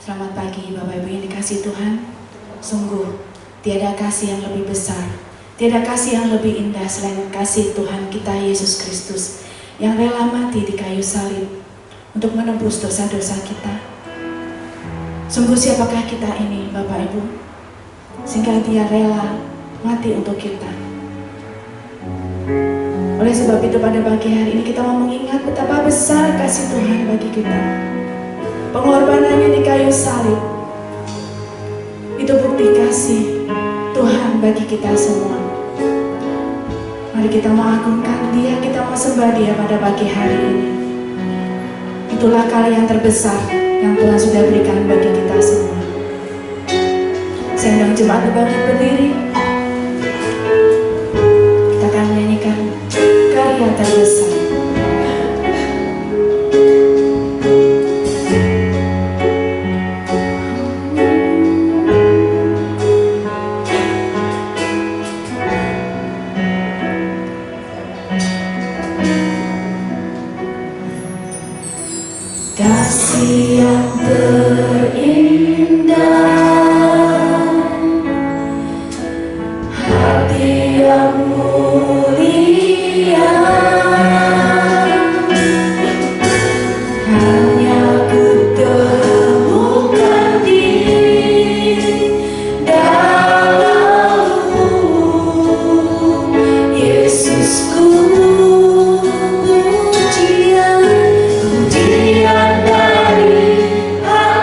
Selamat pagi Bapak Ibu yang dikasihi Tuhan. Sungguh tiada kasih yang lebih besar, tiada kasih yang lebih indah selain kasih Tuhan kita Yesus Kristus yang rela mati di kayu salib untuk menebus dosa-dosa kita. Sungguh siapakah kita ini Bapak Ibu, sehingga Dia rela mati untuk kita. Oleh sebab itu pada pagi hari ini kita mau mengingat betapa besar kasih Tuhan bagi kita. Pengorbanannya di kayu salib itu bukti kasih Tuhan bagi kita semua. Mari kita mau agungkan Dia, kita mau sembah Dia pada pagi hari ini. Itulah karya yang terbesar yang Tuhan sudah berikan bagi kita semua. Saya undang jemaat bangkit berdiri. Kita akan menyanyikan karya terbesar. Kasih yang terindah, hati yang mulia, hanya ku temukan di dalam-Mu, Yesusku. Pujian dari hati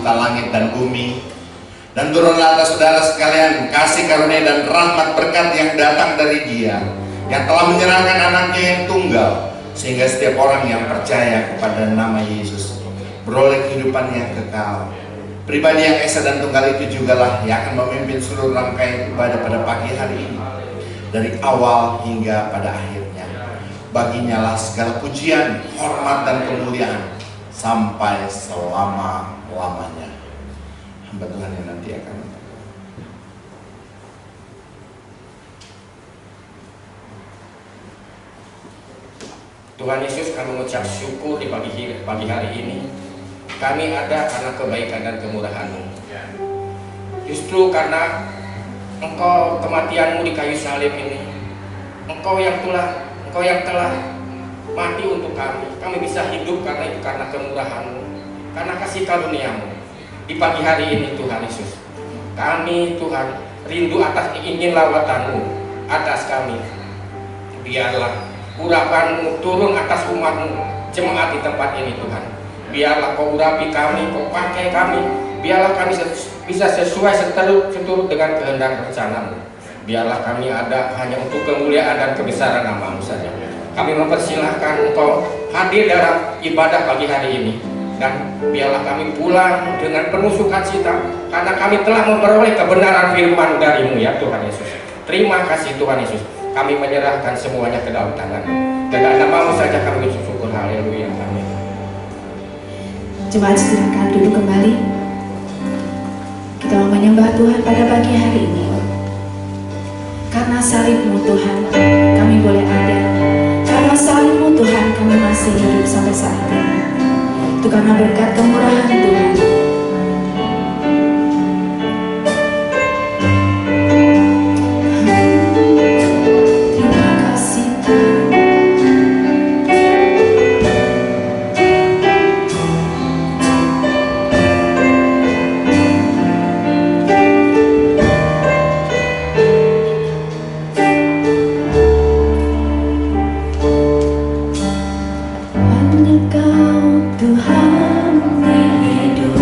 pencipta langit dan bumi. Dan turunlah atas saudara sekalian kasih karunia dan rahmat berkat yang datang dari Dia, yang telah menyerahkan anaknya yang tunggal, sehingga setiap orang yang percaya kepada nama Yesus beroleh kehidupan yang kekal. Pribadi yang esa dan tunggal itu jugalah yang akan memimpin seluruh rangkaian ibadah pada pagi hari ini, dari awal hingga pada akhirnya. Baginya lah segala pujian, hormat dan kemuliaan sampai selama-lamanya. Hamba Tuhan yang nanti akan Tuhan Yesus, kami mengucap syukur di pagi hari ini. Kami ada karena kebaikan dan kemurahan-Mu. Justru karena Engkau, kematian-Mu di kayu salib ini, Engkau yang telah mati untuk kami. Kami bisa hidup karena itu, karena kemurahan-Mu, karena kasih karunia-Mu. Di pagi hari ini Tuhan Yesus, kami Tuhan rindu atas ingin lawatan-Mu atas kami. Biarlah urapan-Mu turun atas umat-Mu, jemaat di tempat ini Tuhan. Biarlah Kau urapi kami, Kau pakai kami. Biarlah kami bisa sesuai seturut dengan kehendak rencana-Mu. Biarlah kami ada hanya untuk kemuliaan dan kebesaran nama-Mu saja. Kami mempersilahkan Engkau hadir dalam ibadah pagi hari ini. Dan biarlah kami pulang dengan penuh sukacita, karena kami telah memperoleh kebenaran firman dari-Mu ya Tuhan Yesus. Terima kasih Tuhan Yesus. Kami menyerahkan semuanya ke dalam tangan-Mu. Ke dalam nama-Mu saja kami bersyukur. Haleluya. Amin. Jemaat silakan duduk kembali. Kita mau menyembah Tuhan pada pagi hari ini. Karena salib-Mu Tuhan, kami boleh ada. Karena salib-Mu Tuhan, kami masih hidup sampai saat ini. Itu karena berkat kemurahan Tuhan. Terima kasih Tuhan. Hanya Kau Tuhan di hidup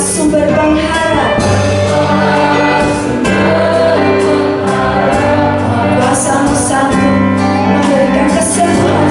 sumber pengharapan. Kuasa-Mu sanggup memberikan kesembuhan.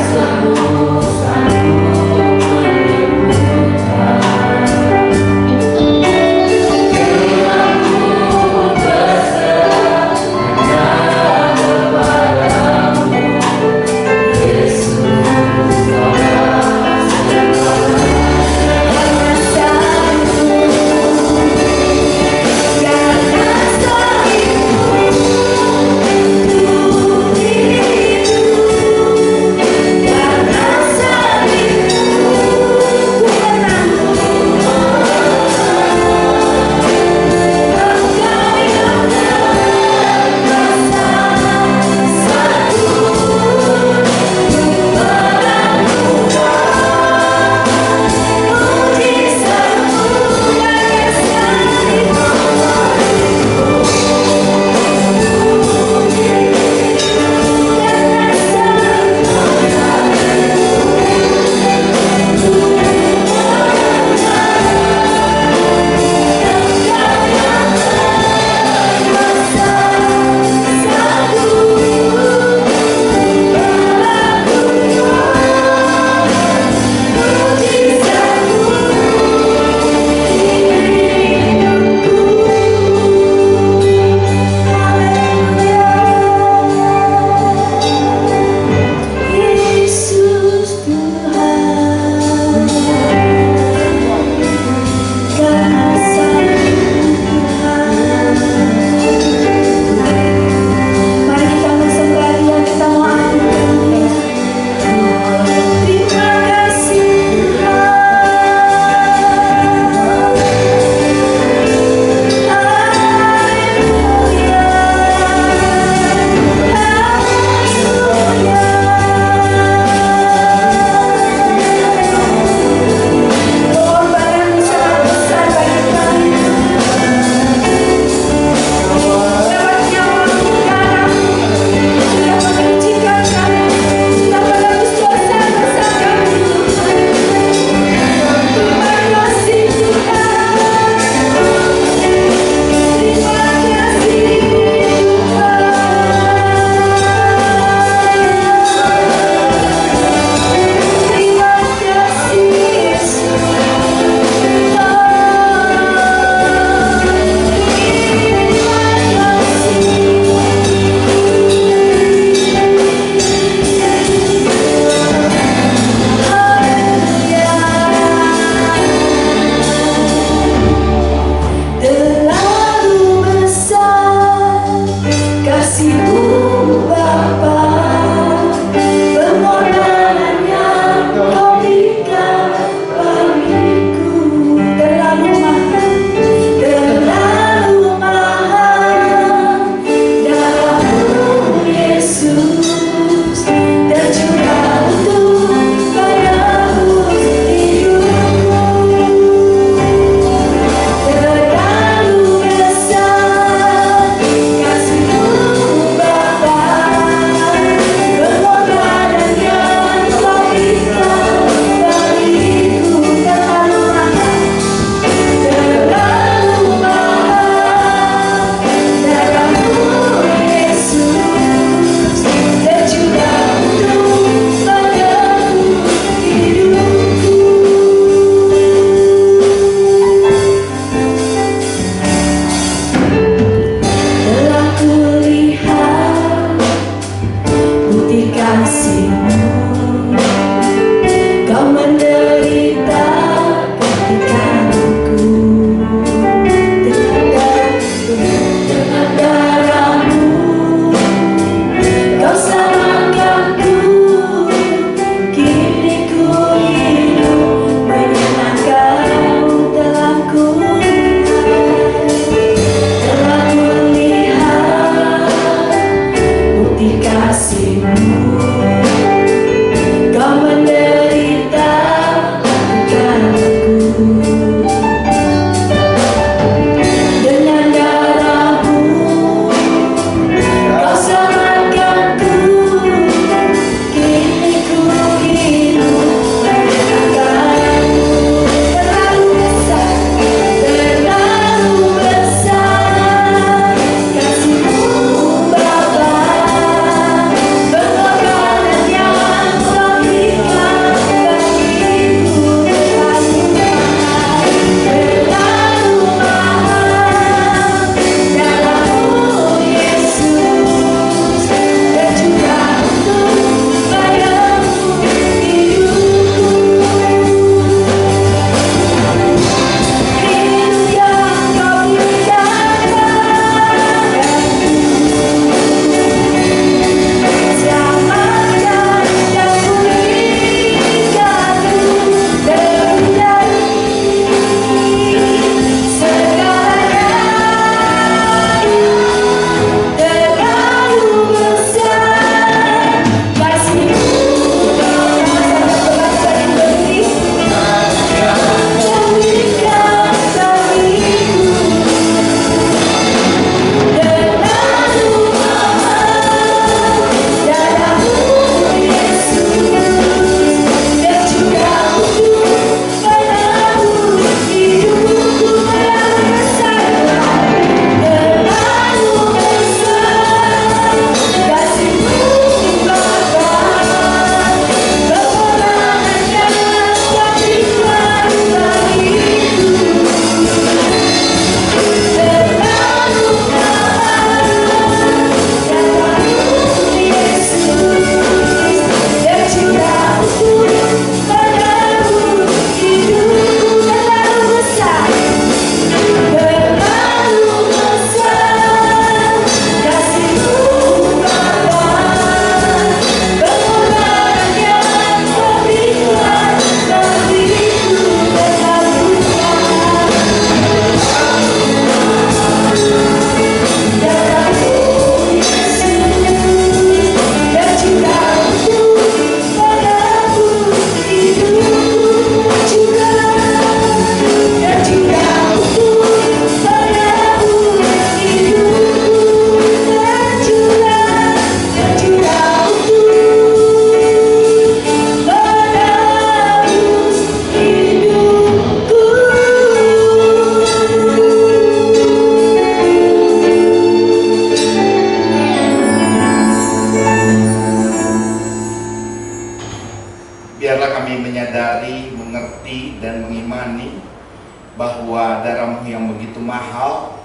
bahwa darahmu yang begitu mahal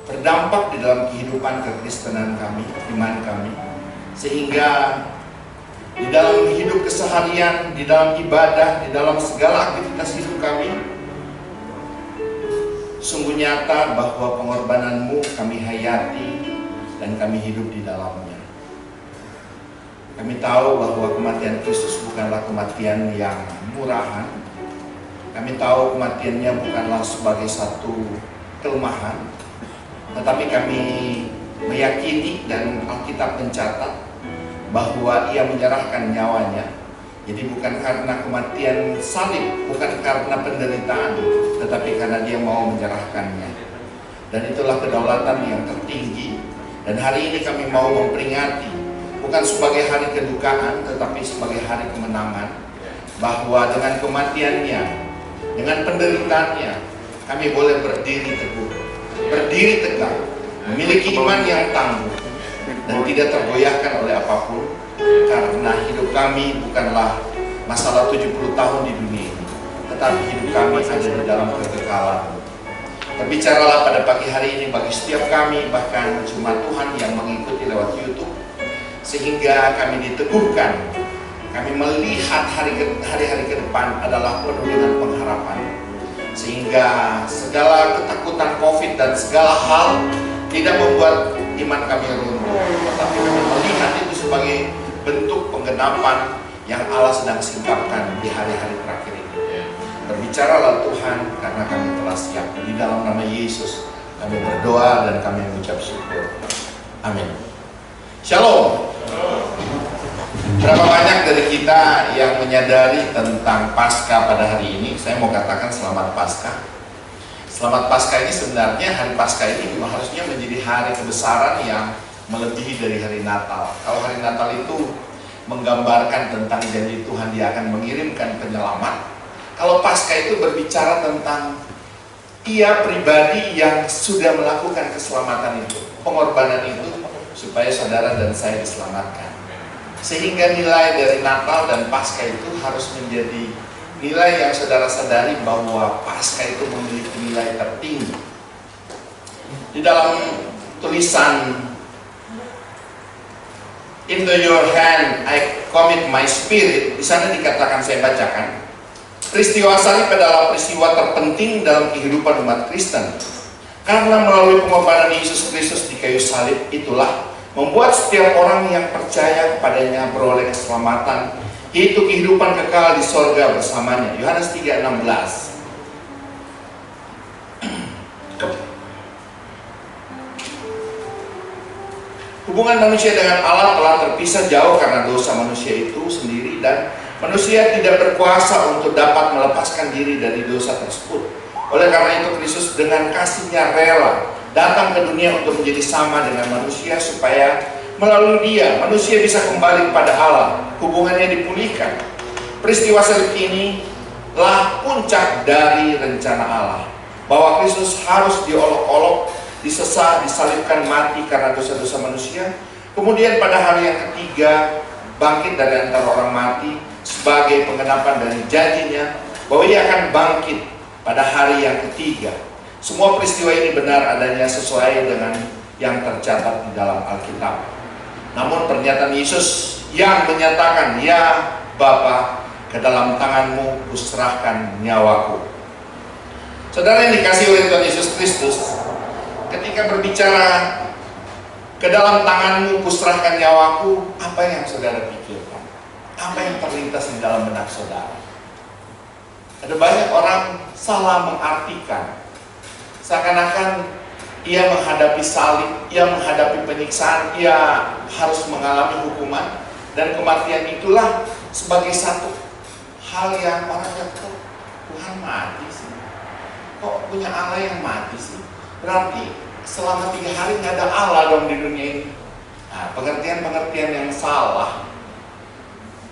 berdampak di dalam kehidupan kekristenan kami, iman kami, sehingga di dalam hidup keseharian, di dalam ibadah, di dalam segala aktivitas hidup kami, sungguh nyata bahwa pengorbananmu kami hayati dan kami hidup di dalamnya. Kami tahu bahwa kematian Kristus bukanlah kematian yang murahan. Kami tahu kematiannya bukanlah sebagai satu kelemahan, tetapi kami meyakini dan Alkitab mencatat bahwa ia menyerahkan nyawanya. Jadi bukan karena kematian salib, bukan karena penderitaan, tetapi karena dia mau menyerahkannya. Dan itulah kedaulatan yang tertinggi. Dan hari ini kami mau memperingati, bukan sebagai hari kedukaan, tetapi sebagai hari kemenangan, bahwa dengan kematiannya, dengan penderitaannya, kami boleh berdiri teguh, berdiri tegak, memiliki iman yang tangguh dan tidak tergoyahkan oleh apapun, karena hidup kami bukanlah masalah 70 tahun di dunia ini, tetapi hidup kami ada di dalam kekekalan. Berbicaralah pada pagi hari ini bagi setiap kami, bahkan jemaat Tuhan yang mengikuti lewat YouTube, sehingga kami diteguhkan, kami melihat hari-hari ke depan adalah penuh dengan pengharapan, sehingga segala ketakutan COVID dan segala hal tidak membuat iman kami runtuh, tetapi kami melihat itu sebagai bentuk penggenapan yang Allah sedang singkapkan di hari-hari terakhir ini. Berbicaralah Tuhan, karena kami telah siap. Di dalam nama Yesus kami berdoa dan kami mengucap syukur. Amin. Shalom. Berapa banyak dari kita yang menyadari tentang Paskah pada hari ini? Saya mau katakan selamat Paskah. Selamat Paskah ini sebenarnya, hari Paskah ini harusnya menjadi hari kebesaran yang melebihi dari hari Natal. Kalau hari Natal itu menggambarkan tentang janji Tuhan, dia akan mengirimkan penyelamat. Kalau Paskah itu berbicara tentang ia pribadi yang sudah melakukan keselamatan itu, pengorbanan itu, supaya saudara dan saya diselamatkan. Sehingga nilai dari Natal dan Paskah itu harus menjadi nilai yang saudara sadari bahwa Paskah itu memiliki nilai tertinggi. Di dalam tulisan "Into your hand I commit my spirit", di sana dikatakan, saya bacakan, peristiwa salib adalah peristiwa terpenting dalam kehidupan umat Kristen. Karena melalui pengorbanan Yesus Kristus di kayu salib itulah membuat setiap orang yang percaya kepadanya beroleh keselamatan, yaitu kehidupan kekal di sorga bersamanya. Yohanes 3:16. Hubungan manusia dengan Allah telah terpisah jauh karena dosa manusia itu sendiri, dan manusia tidak berkuasa untuk dapat melepaskan diri dari dosa tersebut. Oleh karena itu Kristus dengan kasih-Nya rela datang ke dunia untuk menjadi sama dengan manusia, supaya melalui dia manusia bisa kembali kepada Allah, hubungannya dipulihkan. Peristiwa salib ini lah puncak dari rencana Allah, bahwa Kristus harus diolok-olok, disesah, disalibkan, mati karena dosa-dosa manusia, kemudian pada hari yang ketiga bangkit dari antara orang mati sebagai penggenapan dari janjinya bahwa ia akan bangkit pada hari yang ketiga. Semua peristiwa ini benar adanya sesuai dengan yang tercatat di dalam Alkitab. Namun pernyataan Yesus yang menyatakan, "Ya Bapa, ke dalam tanganmu kuserahkan nyawaku." Saudara yang dikasihi oleh Tuhan Yesus Kristus, ketika berbicara "ke dalam tanganmu kuserahkan nyawaku", apa yang saudara pikirkan? Apa yang terlintas di dalam benak saudara? Ada banyak orang salah mengartikan, seakan-akan ia menghadapi salib, ia menghadapi penyiksaan, ia harus mengalami hukuman, dan kematian itulah sebagai satu hal yang orang kata, Tuhan mati sih, kok punya Allah yang mati sih, berarti selama 3 hari nggak ada Allah dong di dunia ini. Nah, pengertian-pengertian yang salah.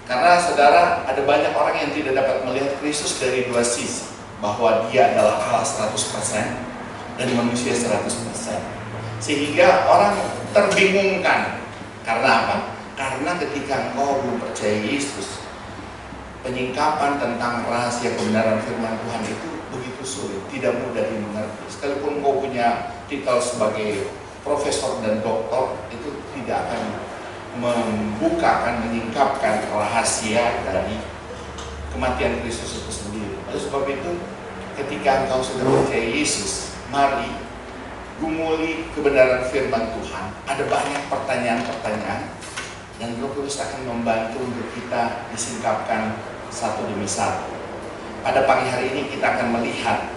Karena saudara, ada banyak orang yang tidak dapat melihat Kristus dari dua sisi, bahwa dia adalah Allah 100% dan manusia 100%. Sehingga orang terbingungkan. Karena apa? Karena ketika engkau belum percaya Yesus, penyingkapan tentang rahasia kebenaran firman Tuhan itu begitu sulit, tidak mudah dimengerti. Sekalipun kau punya titel sebagai profesor dan doktor, itu tidak akan membukakan, menyingkapkan rahasia dari kematian Kristus itu sendiri. Oleh sebab itu, ketika engkau sudah percaya Yesus, mari gumuli kebenaran firman Tuhan. Ada banyak pertanyaan-pertanyaan, dan Roh Kudus akan membantu untuk kita disingkapkan satu demi satu. Pada pagi hari ini kita akan melihat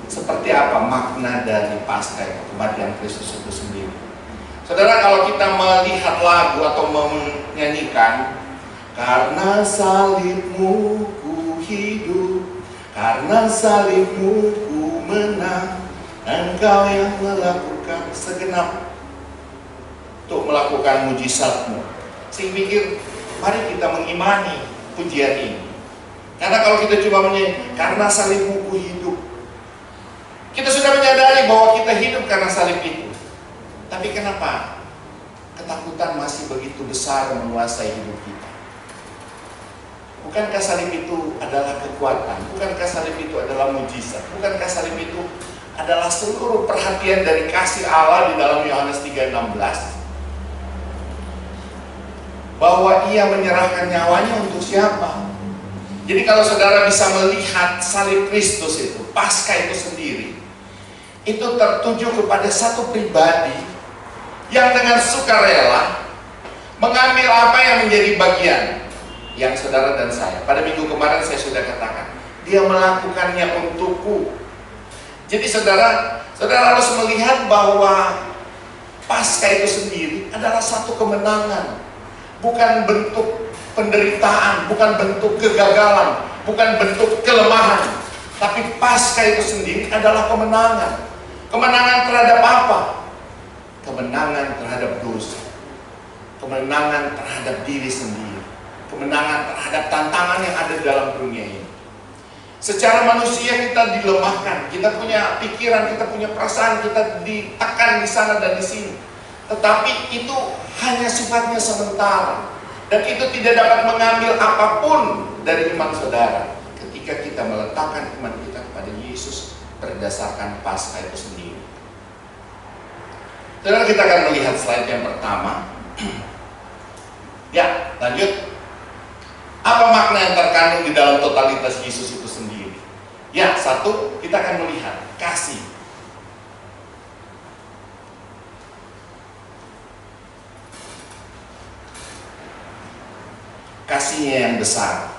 seperti apa makna dari Paskah, kematian Kristus itu sendiri. Saudara, kalau kita melihat lagu atau menyanyikan, karena salibmu ku hidup, karena salibmu ku menang, engkau yang melakukan segenap untuk melakukan mujizatmu. Saya pikir, mari kita mengimani pujian ini. Karena kalau kita cuma menyanyi, karena salibmu ku hidup, kita sudah menyadari bahwa kita hidup karena salib itu. Tapi kenapa ketakutan masih begitu besar menguasai hidup kita? Bukankah salib itu adalah kekuatan? Bukankah salib itu adalah mujizat? Bukankah salib itu adalah seluruh perhatian dari kasih Allah di dalam Yohanes 3:16? Bahwa ia menyerahkan nyawanya untuk siapa? Jadi kalau saudara bisa melihat salib Kristus itu, Paskah itu sendiri, itu tertuju kepada satu pribadi yang dengan sukarela mengambil apa yang menjadi bagian yang saudara dan saya. Pada minggu kemarin saya sudah katakan, dia melakukannya untukku. Jadi saudara harus melihat bahwa Paskah itu sendiri adalah satu kemenangan, bukan bentuk penderitaan, bukan bentuk kegagalan, bukan bentuk kelemahan. Tapi Paskah itu sendiri adalah kemenangan. Kemenangan terhadap apa? Kemenangan terhadap dosa, kemenangan terhadap diri sendiri, kemenangan terhadap tantangan yang ada dalam dunia ini. Secara manusia kita dilemahkan, kita punya pikiran, kita punya perasaan, kita ditekan di sana dan di sini. Tetapi itu hanya sifatnya sementara, dan itu tidak dapat mengambil apapun dari iman saudara ketika kita meletakkan iman kita kepada Yesus berdasarkan Paskah itu sendiri. Saudara, kita akan melihat slide yang pertama. Ya, lanjut. Apa makna yang terkandung di dalam totalitas Yesus itu sendiri? Ya, satu, kita akan melihat kasih. Kasihnya yang besar.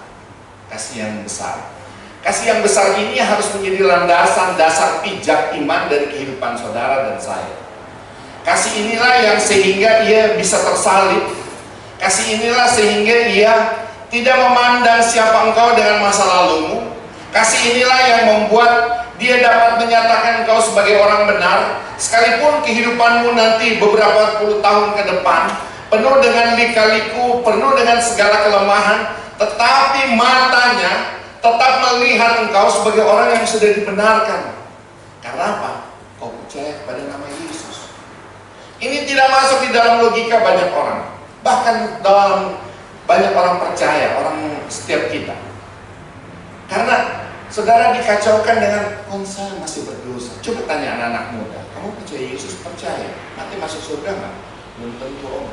Kasih yang besar. Kasih yang besar ini harus menjadi landasan dasar pijak iman dari kehidupan saudara dan saya. Kasih inilah yang sehingga ia bisa tersalib. Kasih inilah sehingga ia tidak memandang siapa engkau dengan masa lalumu. Kasih inilah yang membuat dia dapat menyatakan engkau sebagai orang benar, sekalipun kehidupanmu nanti beberapa puluh tahun ke depan penuh dengan lika-liku, penuh dengan segala kelemahan, tetapi matanya tetap melihat engkau sebagai orang yang sudah dibenarkan. Karena apa? Kau percaya kepada nama Yesus. Ini tidak masuk di dalam logika banyak orang. Bahkan dalam banyak orang percaya, orang setiap kita. Karena saudara dikacaukan dengan, oh saya masih berdosa. Coba tanya anak-anak muda, kamu percaya Yesus? Percaya. Nanti masuk surga nggak? Belum tentu om.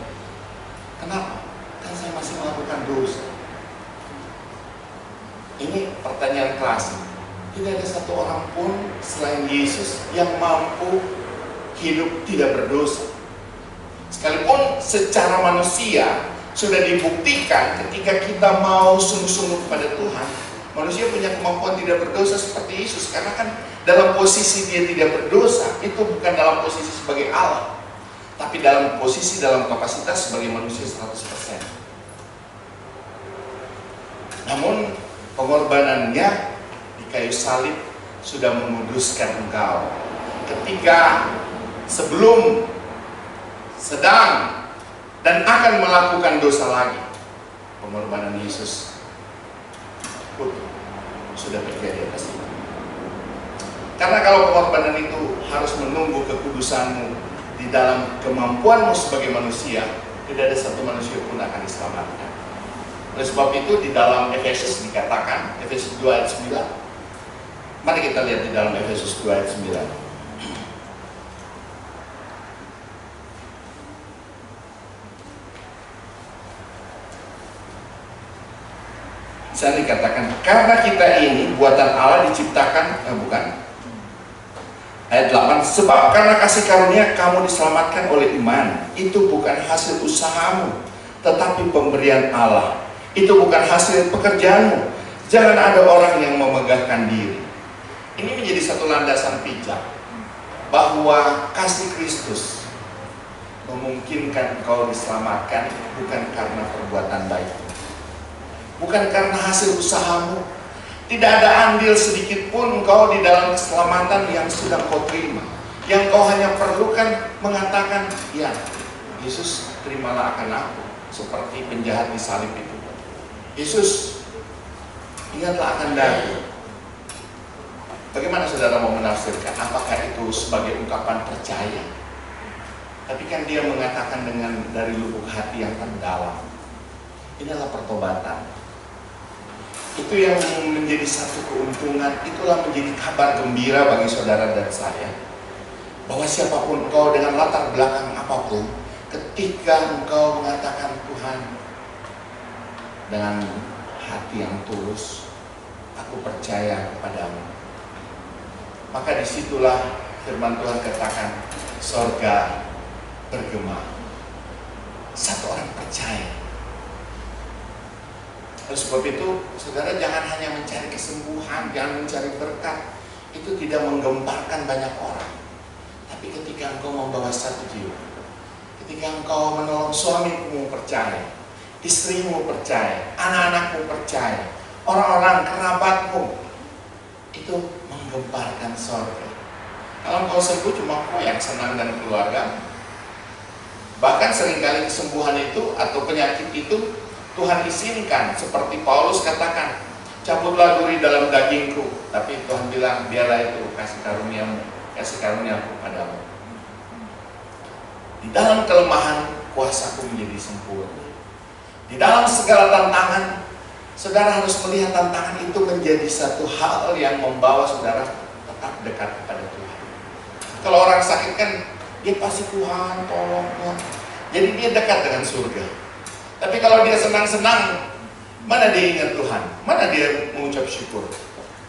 Kenapa? Kan saya masih melakukan dosa. Ini pertanyaan klasik. Tidak ada satu orang pun selain Yesus yang mampu hidup tidak berdosa. Sekalipun secara manusia sudah dibuktikan ketika kita mau sungguh-sungguh kepada Tuhan, manusia punya kemampuan tidak berdosa seperti Yesus. Karena kan dalam posisi dia tidak berdosa, itu bukan dalam posisi sebagai Allah, tapi dalam posisi, dalam kapasitas sebagai manusia 100%. Namun pengorbanannya di kayu salib sudah menguduskan engkau. Ketika sebelum, sedang, dan akan melakukan dosa lagi, pengorbanan Yesus sudah terjadi atas itu. Karena kalau pengorbanan itu harus menunggu kekudusanmu di dalam kemampuanmu sebagai manusia, tidak ada satu manusia pun akan diselamatkan. Oleh sebab itu di dalam Efesus dikatakan, Efesus 2 ayat 9. Mari kita lihat di dalam Efesus 2 ayat 9. Bisa dikatakan, karena kita ini buatan Allah diciptakan, bukan. Ayat 8, sebab karena kasih karunia kamu diselamatkan oleh iman. Itu bukan hasil usahamu, tetapi pemberian Allah. Itu bukan hasil pekerjaanmu. Jangan ada orang yang memegahkan diri. Ini menjadi satu landasan pijak bahwa kasih Kristus memungkinkan engkau diselamatkan bukan karena perbuatan baik, bukan karena hasil usahamu. Tidak ada andil sedikit pun engkau di dalam keselamatan yang sudah kau terima. Yang kau hanya perlukan mengatakan, ya Yesus, terimalah akan aku, seperti penjahat di salib itu. Yesus, ingatlah akan daku. Bagaimana saudara mau menafsirkan? Apakah itu sebagai ungkapan percaya? Tapi kan dia mengatakan dengan dari lubuk hati yang terdalam. Inilah pertobatan. Itu yang menjadi satu keuntungan. Itulah menjadi kabar gembira bagi saudara dan saya, bahwa siapapun engkau dengan latar belakang apapun, ketika engkau mengatakan, Tuhan, dengan hati yang tulus, aku percaya kepadamu, maka disitulah firman Tuhan katakan, sorga bergema. Satu orang percaya. Oleh sebab itu, saudara jangan hanya mencari kesembuhan, jangan mencari berkat. Itu tidak menggemparkan banyak orang. Tapi ketika engkau membawa satu jiwa, ketika engkau menolong suamimu percaya, istrimu percaya, anak-anakmu percaya, orang-orang kerabatmu, itu menggemparkan sorga. Kalau engkau sembuh, cuma engkau yang senang dan keluarga. Bahkan seringkali kesembuhan itu atau penyakit itu Tuhan izinkan, seperti Paulus katakan, cabutlah duri dalam dagingku. Tapi Tuhan bilang, biarlah itu kasih karuniamu, kasih karuniaku padamu. Di dalam kelemahan, kuasaku menjadi sempurna. Di dalam segala tantangan, saudara harus melihat tantangan itu menjadi satu hal yang membawa saudara tetap dekat kepada Tuhan. Kalau orang sakit kan, dia pasti Tuhan, tolong Tuhan. Jadi dia dekat dengan surga. Tapi kalau dia senang-senang, mana dia ingat Tuhan? Mana dia mengucap syukur?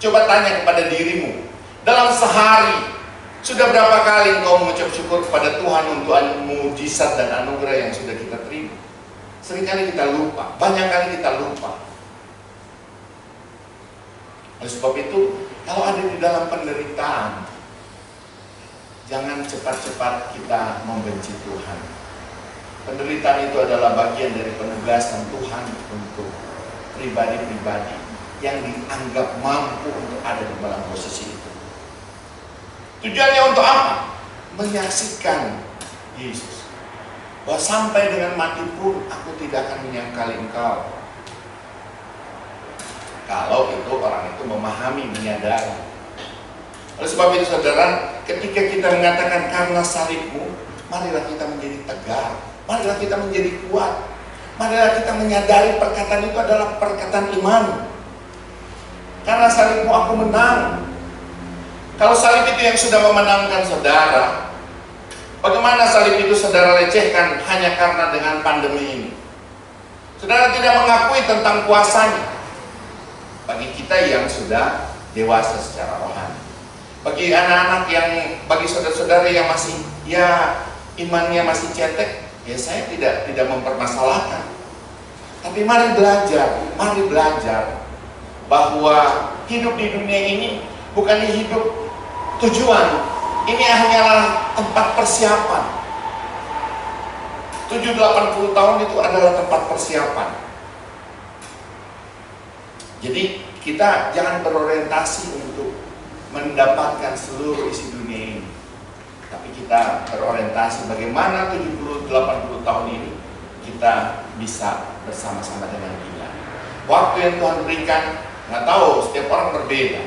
Coba tanya kepada dirimu, dalam sehari sudah berapa kali engkau mengucap syukur kepada Tuhan untuk mujizat dan anugerah yang sudah kita terima? Seringkali kita lupa, banyak kali kita lupa. Oleh sebab itu, kalau ada di dalam penderitaan, jangan cepat-cepat kita membenci Tuhan. Penderitaan itu adalah bagian dari penugasan Tuhan untuk pribadi-pribadi yang dianggap mampu untuk ada di dalam posisi itu. Tujuannya untuk apa? Menyaksikan Yesus. Bahwa sampai dengan mati pun aku tidak akan menyangkali engkau. Kalau itu orang itu memahami, menyadari. Oleh sebab itu saudara, ketika kita mengatakan karena salibmu, marilah kita menjadi tegar. Marilah kita menjadi kuat. Marilah kita menyadari perkataan itu adalah perkataan iman. Karena salibmu aku menang. Kalau salib itu yang sudah memenangkan saudara, bagaimana salib itu saudara lecehkan hanya karena dengan pandemi ini? Saudara tidak mengakui tentang kuasanya. Bagi kita yang sudah dewasa secara rohani, bagi anak-anak yang, bagi saudara-saudara yang masih, ya imannya masih cetek, ya saya tidak mempermasalahkan. Tapi mari belajar bahwa hidup di dunia ini bukan hidup tujuan. Ini hanyalah tempat persiapan. 70-80 tahun itu adalah tempat persiapan. Jadi kita jangan berorientasi untuk mendapatkan seluruh isi dunia ini. Tapi kita berorientasi bagaimana 70-80 tahun ini kita bisa bersama-sama dengan Dia. Waktu yang Tuhan berikan, nggak tahu, setiap orang berbeda.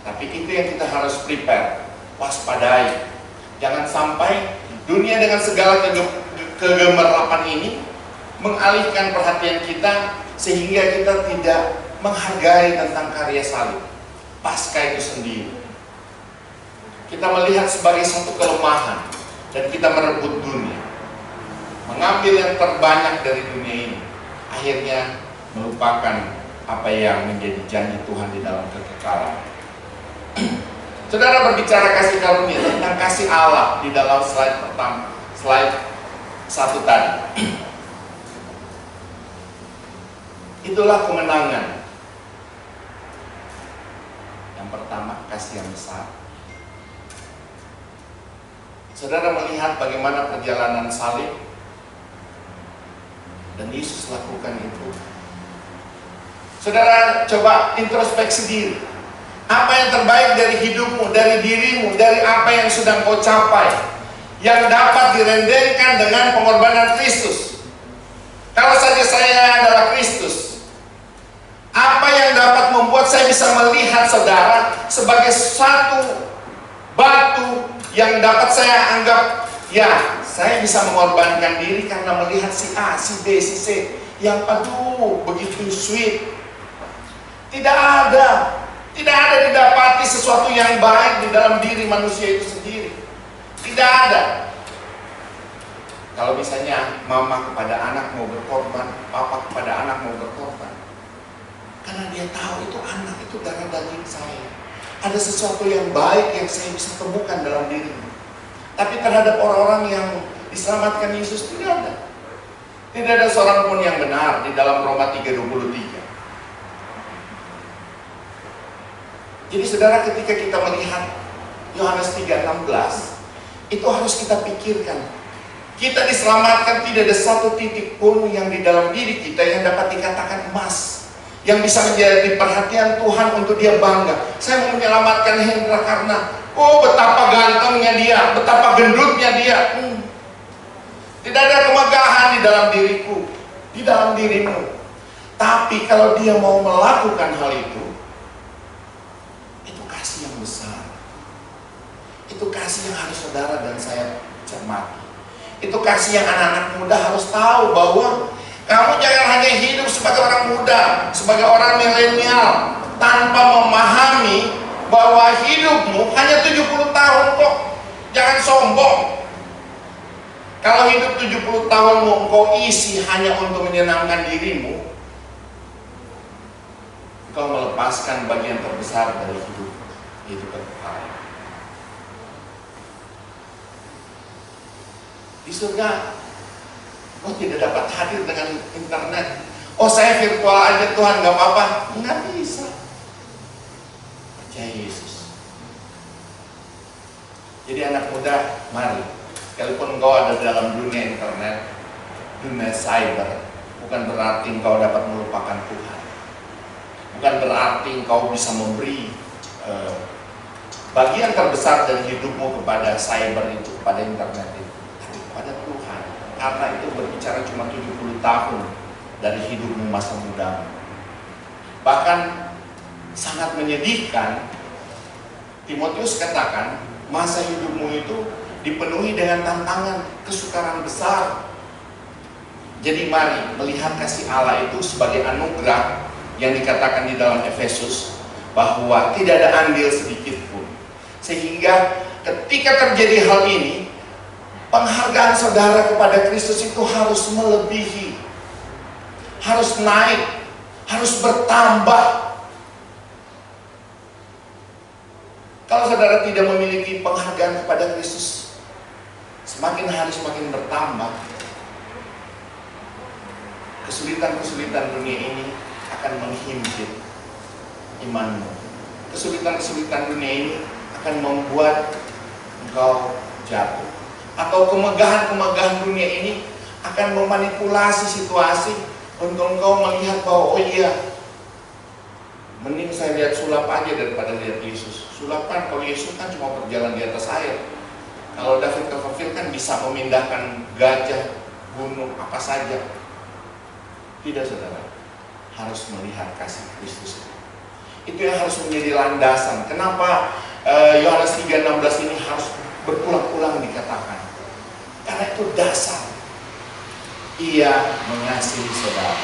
Tapi itu yang kita harus prepare, waspadai. Jangan sampai dunia dengan segala kegemaran ini mengalihkan perhatian kita sehingga kita tidak menghargai tentang karya salib Paskah itu sendiri. Kita melihat sebagai satu kelemahan dan kita merebut dunia, mengambil yang terbanyak dari dunia ini, akhirnya melupakan apa yang menjadi janji Tuhan di dalam kekekalan. Saudara berbicara kasih karunia, tentang kasih Allah di dalam slide pertama, slide 1 tadi. Itulah kemenangan. Yang pertama, kasih yang besar. Saudara melihat bagaimana perjalanan salib dan Yesus lakukan itu. Saudara coba introspeksi diri. Apa yang terbaik dari hidupmu, dari dirimu, dari apa yang sudah kau capai, yang dapat direndengkan dengan pengorbanan Kristus. Kalau saja saya adalah Kristus, apa yang dapat membuat saya bisa melihat saudara sebagai satu batu yang dapat saya anggap, ya, saya bisa mengorbankan diri karena melihat si A, si B, si C yang aduh begitu sweet. Tidak ada didapati sesuatu yang baik di dalam diri manusia itu sendiri. Tidak ada. Kalau misalnya mama kepada anak mau berkorban, papa kepada anak mau berkorban, karena dia tahu itu anak itu darah daging saya. Ada sesuatu yang baik yang saya bisa temukan dalam dirinya. Tapi terhadap orang-orang yang diselamatkan Yesus tidak ada. Tidak ada seorang pun yang benar di dalam Roma 3:23. Jadi saudara, ketika kita melihat Yohanes 3:16, itu harus kita pikirkan. Kita diselamatkan, tidak ada satu titik pun yang di dalam diri kita yang dapat dikatakan emas, yang bisa menjadi perhatian Tuhan untuk dia bangga. Saya mau menyelamatkan Hendra karena, oh betapa gantengnya dia, betapa gendutnya dia. Tidak ada kemegahan di dalam diriku, di dalam dirimu. Tapi kalau dia mau melakukan hal itu kasih yang besar. Itu kasih yang harus saudara dan saya cermati. Itu kasih yang anak-anak muda harus tahu bahwa kamu jangan hanya hidup sebagai orang muda, sebagai orang milenial, tanpa memahami bahwa hidupmu hanya 70 tahun kok. Jangan sombong. Kalau hidup 70 tahunmu engkau isi hanya untuk menyenangkan dirimu, engkau melepaskan bagian terbesar dari hidup. Itu berbahaya. Di surga, oh tidak dapat hadir dengan internet. Oh saya virtual aja Tuhan, gak apa-apa. Nggak bisa. Percaya Yesus. Jadi anak muda, mari. Sekalipun engkau ada dalam dunia internet, dunia cyber, bukan berarti engkau dapat melupakan Tuhan. Bukan berarti engkau bisa memberi bagian terbesar dari hidupmu kepada cyber itu, kepada internet itu, tapi kepada Tuhan. Karena itu berbicara cuma 70 tahun dari hidupmu masa muda. Bahkan sangat menyedihkan, Timotius katakan, masa hidupmu itu dipenuhi dengan tantangan, kesukaran besar. Jadi mari melihat kasih Allah itu sebagai anugerah yang dikatakan di dalam Efesus, bahwa tidak ada andil sedikit pun. Sehingga ketika terjadi hal ini, penghargaan saudara kepada Kristus itu harus melebihi, harus naik, harus bertambah. Kalau saudara tidak memiliki penghargaan kepada Kristus, semakin hari semakin bertambah. Kesulitan-kesulitan dunia ini akan menghimpit imanmu. Kesulitan-kesulitan dunia ini akan membuat engkau jatuh. Atau kemegahan-kemegahan dunia ini akan memanipulasi situasi untuk engkau melihat bahwa oh iya, mending saya lihat sulap aja daripada lihat Yesus. Sulap kan, kalau Yesus kan cuma berjalan di atas air. Kalau David Copperfield kan bisa memindahkan gajah, gunung, apa saja. Tidak saudara, harus melihat kasih Kristus. Itu yang harus menjadi landasan. Kenapa Yohanes 3:16 ini harus berulang-ulang dikatakan? Karena itu dasar. Ia mengasihi saudara.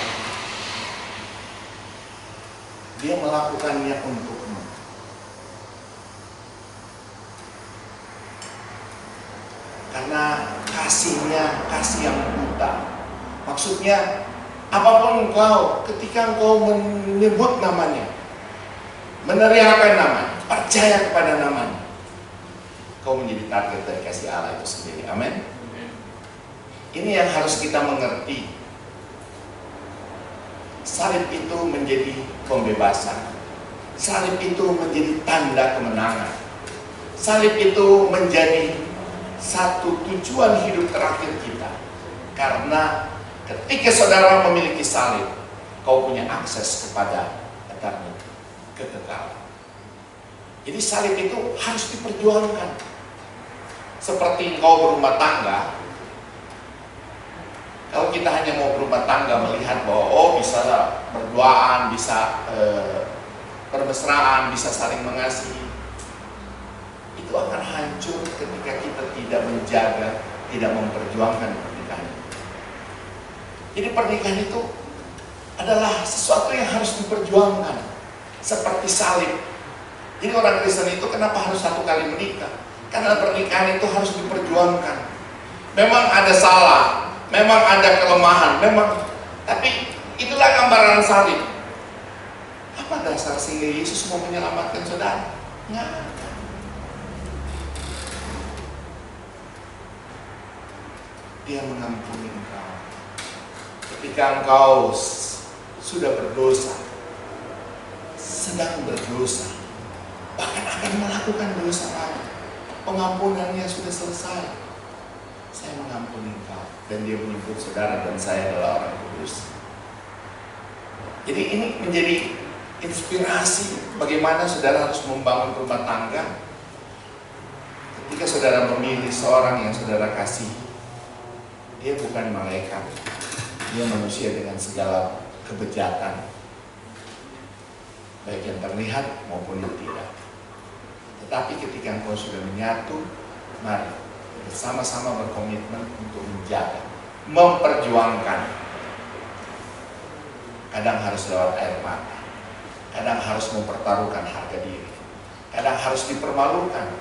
Dia melakukannya untukmu. Karena kasihnya kasih yang buta. Maksudnya apapun engkau, ketika engkau menyebut namanya, meneriakan namanya, percaya kepada namanya, kau menjadi target dari kasih Allah itu sendiri. Amin. Ini yang harus kita mengerti. Salib itu menjadi pembebasan. Salib itu menjadi tanda kemenangan. Salib itu menjadi satu tujuan hidup terakhir kita. Karena ketika saudara memiliki salib, kau punya akses kepada eternity, kekekalan. Jadi salib itu harus diperjuangkan. Seperti engkau berumah tangga, kalau kita hanya mau berumah tangga melihat bahwa oh bisa berduaan, bisa bermesraan, bisa saling mengasihi, itu akan hancur ketika kita tidak menjaga, tidak memperjuangkan pernikahan. Jadi pernikahan itu adalah sesuatu yang harus diperjuangkan, seperti salib. Jadi orang Kristen itu kenapa harus satu kali menikah? Karena pernikahan itu harus diperjuangkan. Memang ada salah, memang ada kelemahan, memang, tapi itulah gambaran salib. Apa dasar sehingga Yesus mau menyelamatkan saudara? Nggak ada. Dia mengampuni engkau. Ketika engkau sudah berdosa, sedang berdosa, bahkan akan melakukan dosa lagi, pengampunannya sudah selesai. Saya mengampuni engkau, dan dia menyebut saudara dan saya adalah orang kudus. Jadi ini menjadi inspirasi bagaimana saudara harus membangun rumah tangga. Ketika saudara memilih seorang yang saudara kasih, dia bukan malaikat, dia manusia dengan segala kebejatan, baik yang terlihat maupun yang tidak. Tetapi ketika engkau sudah menyatu, mari bersama-sama berkomitmen untuk menjaga, memperjuangkan. Kadang harus lewat air mata, kadang harus mempertaruhkan harga diri, kadang harus dipermalukan.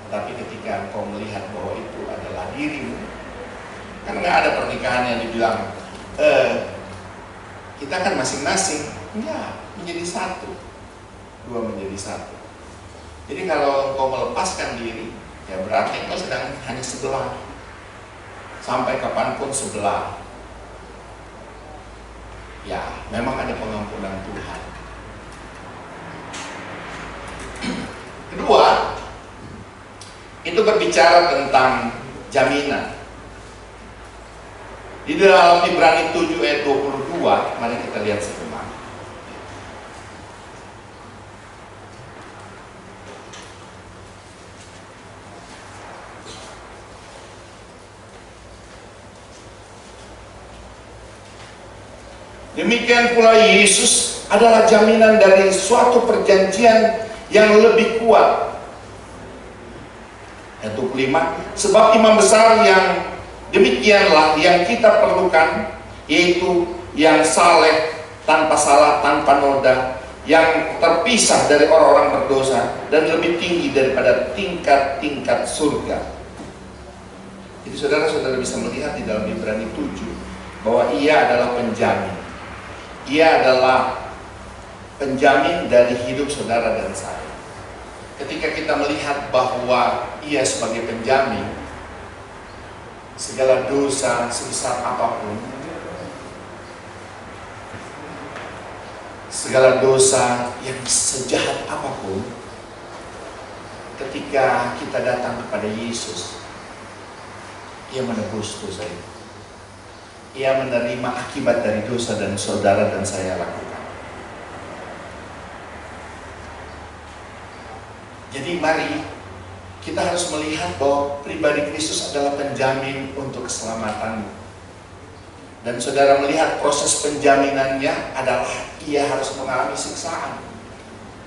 Tetapi ketika engkau melihat bahwa itu adalah dirimu, kan nggak ada pernikahan yang dibilang kita kan masing-masing, enggak, menjadi satu, dua menjadi satu. Jadi kalau engkau melepaskan diri, ya berarti engkau sedang hanya sebelah, sampai kapanpun sebelah. Ya, memang ada pengampunan Tuhan. Kedua, itu berbicara tentang jaminan. Di dalam Ibrani 7 ayat 22, mari kita lihat sebentar. Demikian pula Yesus adalah jaminan dari suatu perjanjian yang lebih kuat. Ayat 25, sebab imam besar yang demikianlah yang kita perlukan, yaitu yang saleh, tanpa salah, tanpa noda, yang terpisah dari orang-orang berdosa, dan lebih tinggi daripada tingkat-tingkat surga. Jadi saudara-saudara bisa melihat di dalam Ibrani 7 bahwa ia adalah penjamin. Ia adalah penjamin dari hidup saudara dan saya. Ketika kita melihat bahwa ia sebagai penjamin, segala dosa sebesar apapun, segala dosa yang sejahat apapun, ketika kita datang kepada Yesus, ia menebus dosa itu. Ia menerima akibat dari dosa dan saudara dan saya lakukan. Jadi mari kita harus melihat bahwa pribadi Kristus adalah penjamin untuk keselamatanmu. Dan saudara melihat proses penjaminannya adalah ia harus mengalami siksaan.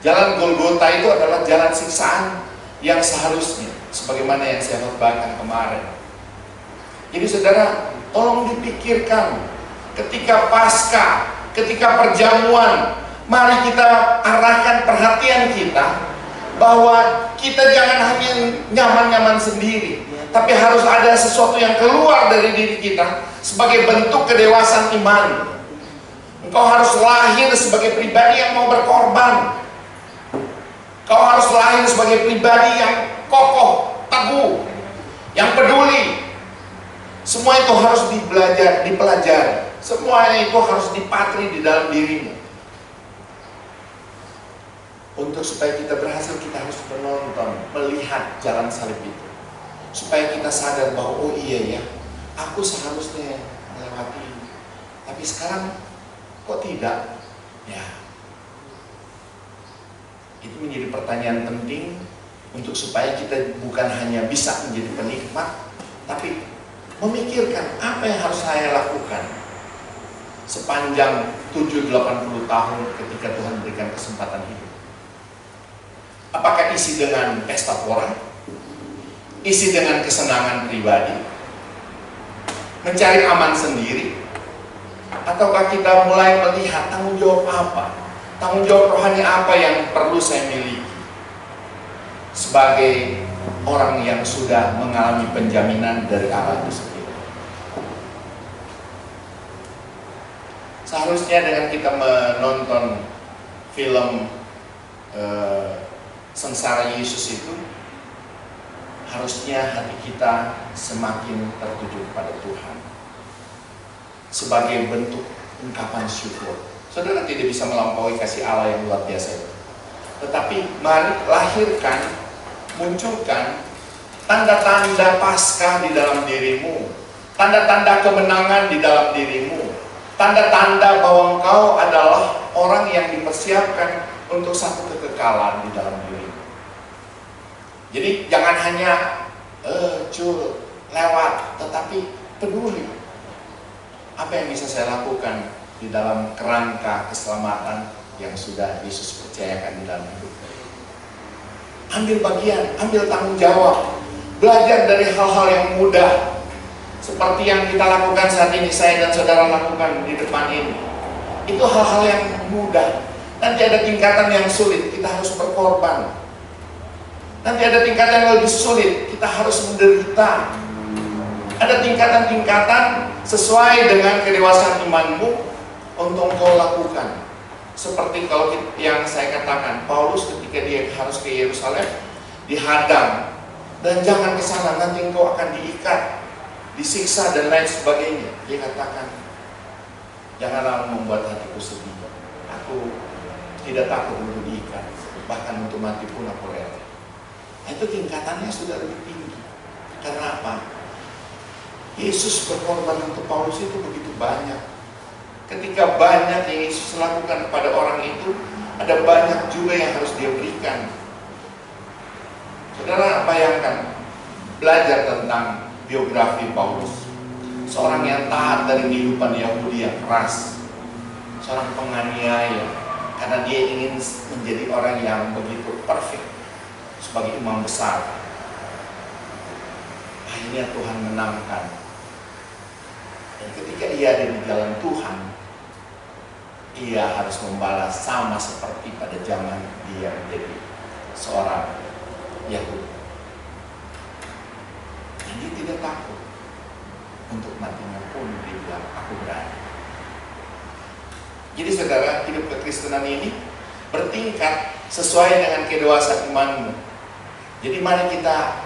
Jalan Golgota itu adalah jalan siksaan yang seharusnya, sebagaimana yang saya khotbahkan kemarin. Jadi saudara, tolong dipikirkan ketika Paskah, ketika perjamuan, Mari kita arahkan perhatian kita bahwa kita jangan hanya nyaman-nyaman sendiri, tapi harus ada sesuatu yang keluar dari diri kita sebagai bentuk kedewasaan iman. Engkau harus lahir sebagai pribadi yang mau berkorban. Kau harus lahir sebagai pribadi yang kokoh, teguh, yang peduli. Semua itu harus dipelajari. Semua itu harus dipatri di dalam dirimu. Untuk supaya kita berhasil, kita harus menonton, melihat jalan salib itu. Supaya kita sadar bahwa oh iya ya, aku seharusnya melewati ini. Tapi sekarang kok tidak? Ya. Itu menjadi pertanyaan penting untuk supaya kita bukan hanya bisa menjadi penikmat, tapi memikirkan apa yang harus saya lakukan sepanjang 70-80 tahun ketika Tuhan berikan kesempatan hidup. Apakah isi dengan pesta pora? Isi dengan kesenangan pribadi? Mencari aman sendiri? Ataukah kita mulai melihat tanggung jawab apa? Tanggung jawab rohani apa yang perlu saya miliki? Sebagai orang yang sudah mengalami penjaminan dari Allah itu sendiri. Seharusnya dengan kita menonton film Sengsara Yesus itu, harusnya hati kita semakin tertuju kepada Tuhan sebagai bentuk ungkapan syukur. Saudara tidak bisa melampaui kasih Allah yang luar biasa itu, tetapi mari lahirkan, munculkan tanda-tanda Paskah di dalam dirimu, tanda-tanda kemenangan di dalam dirimu, tanda-tanda bahwa engkau adalah orang yang dipersiapkan untuk satu kekekalan di dalam dirimu. Jadi jangan hanya lewat, tetapi peduli. Apa yang bisa saya lakukan di dalam kerangka keselamatan yang sudah Yesus percayakan di dalam hidup? Ambil bagian, ambil tanggung jawab, belajar dari hal-hal yang mudah, seperti yang kita lakukan saat ini, saya dan saudara lakukan di depan ini. Itu hal-hal yang mudah. Nanti ada tingkatan yang sulit, kita harus berkorban. Nanti ada tingkatan yang lebih sulit, kita harus menderita. Ada tingkatan-tingkatan sesuai dengan kedewasaan imanmu untuk kau lakukan. Seperti kalau yang saya katakan, Paulus ketika dia harus ke Yerusalem, dihadang, dan jangan ke sana, nanti engkau akan diikat, disiksa dan lain sebagainya. Dia katakan, janganlah membuat hatiku sedih. Aku tidak takut untuk diikat, bahkan untuk mati pun aku rela. Itu tingkatannya sudah lebih tinggi. Karena apa? Yesus berkorban untuk Paulus itu begitu banyak. Ketika banyak yang Yesus lakukan kepada orang itu, ada banyak juga yang harus dia berikan. Saudara bayangkan, belajar tentang biografi Paulus. Seorang yang taat dari kehidupan Yahudi yang keras, seorang penganiaya, karena dia ingin menjadi orang yang begitu perfect sebagai imam besar. Akhirnya Tuhan menangkan. Dan ketika ia ada di jalan Tuhan, ia harus membalas sama seperti pada zaman dia menjadi seorang Yahudi. Dan dia tidak takut. Untuk matinya pun dia bilang, aku berani. Jadi saudara, hidup kekristenan ini bertingkat sesuai dengan kedewasaan imanmu. Jadi mari kita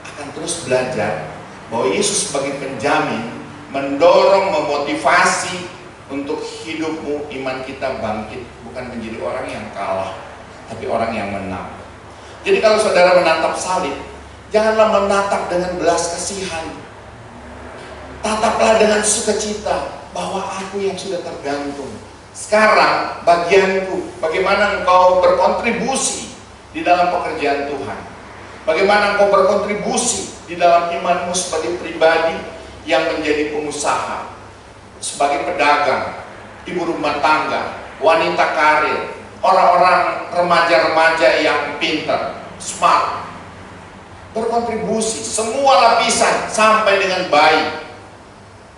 akan terus belajar bahwa Yesus sebagai penjamin mendorong, memotivasi untuk hidupmu, iman kita bangkit, bukan menjadi orang yang kalah, tapi orang yang menang. Jadi kalau saudara menatap salib, janganlah menatap dengan belas kasihan. Tataplah dengan sukacita bahwa aku yang sudah tergantung. Sekarang bagianku, bagaimana engkau berkontribusi di dalam pekerjaan Tuhan. Bagaimana engkau berkontribusi di dalam imanmu sebagai pribadi yang menjadi pengusaha, sebagai pedagang, ibu rumah tangga, wanita karir, orang-orang remaja-remaja yang pintar, smart, berkontribusi semua lapisan sampai dengan baik.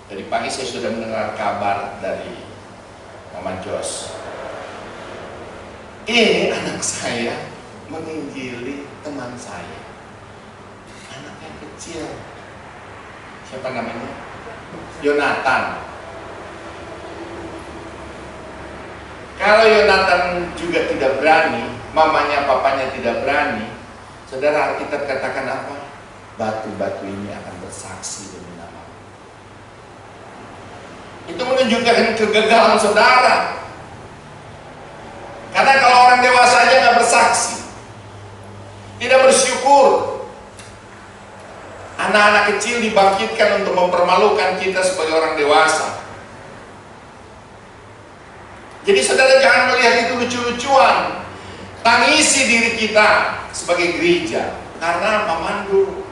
Tadi pagi saya sudah mendengar kabar dari Mama Jos. Ini anak saya menginjili teman saya, anak yang kecil. Siapa namanya? Yonatan. Kalau Yonatan juga tidak berani, mamanya papanya tidak berani, saudara, Alkitab katakan apa? Batu-batu ini akan bersaksi demi nama. Itu menunjukkan kegagalan saudara. Karena kalau orang dewasa aja nggak bersaksi, tidak bersyukur, anak-anak kecil dibangkitkan untuk mempermalukan kita sebagai orang dewasa. Jadi saudara jangan melihat itu lucu-lucuan. Tangisi diri kita sebagai gereja karena memandu.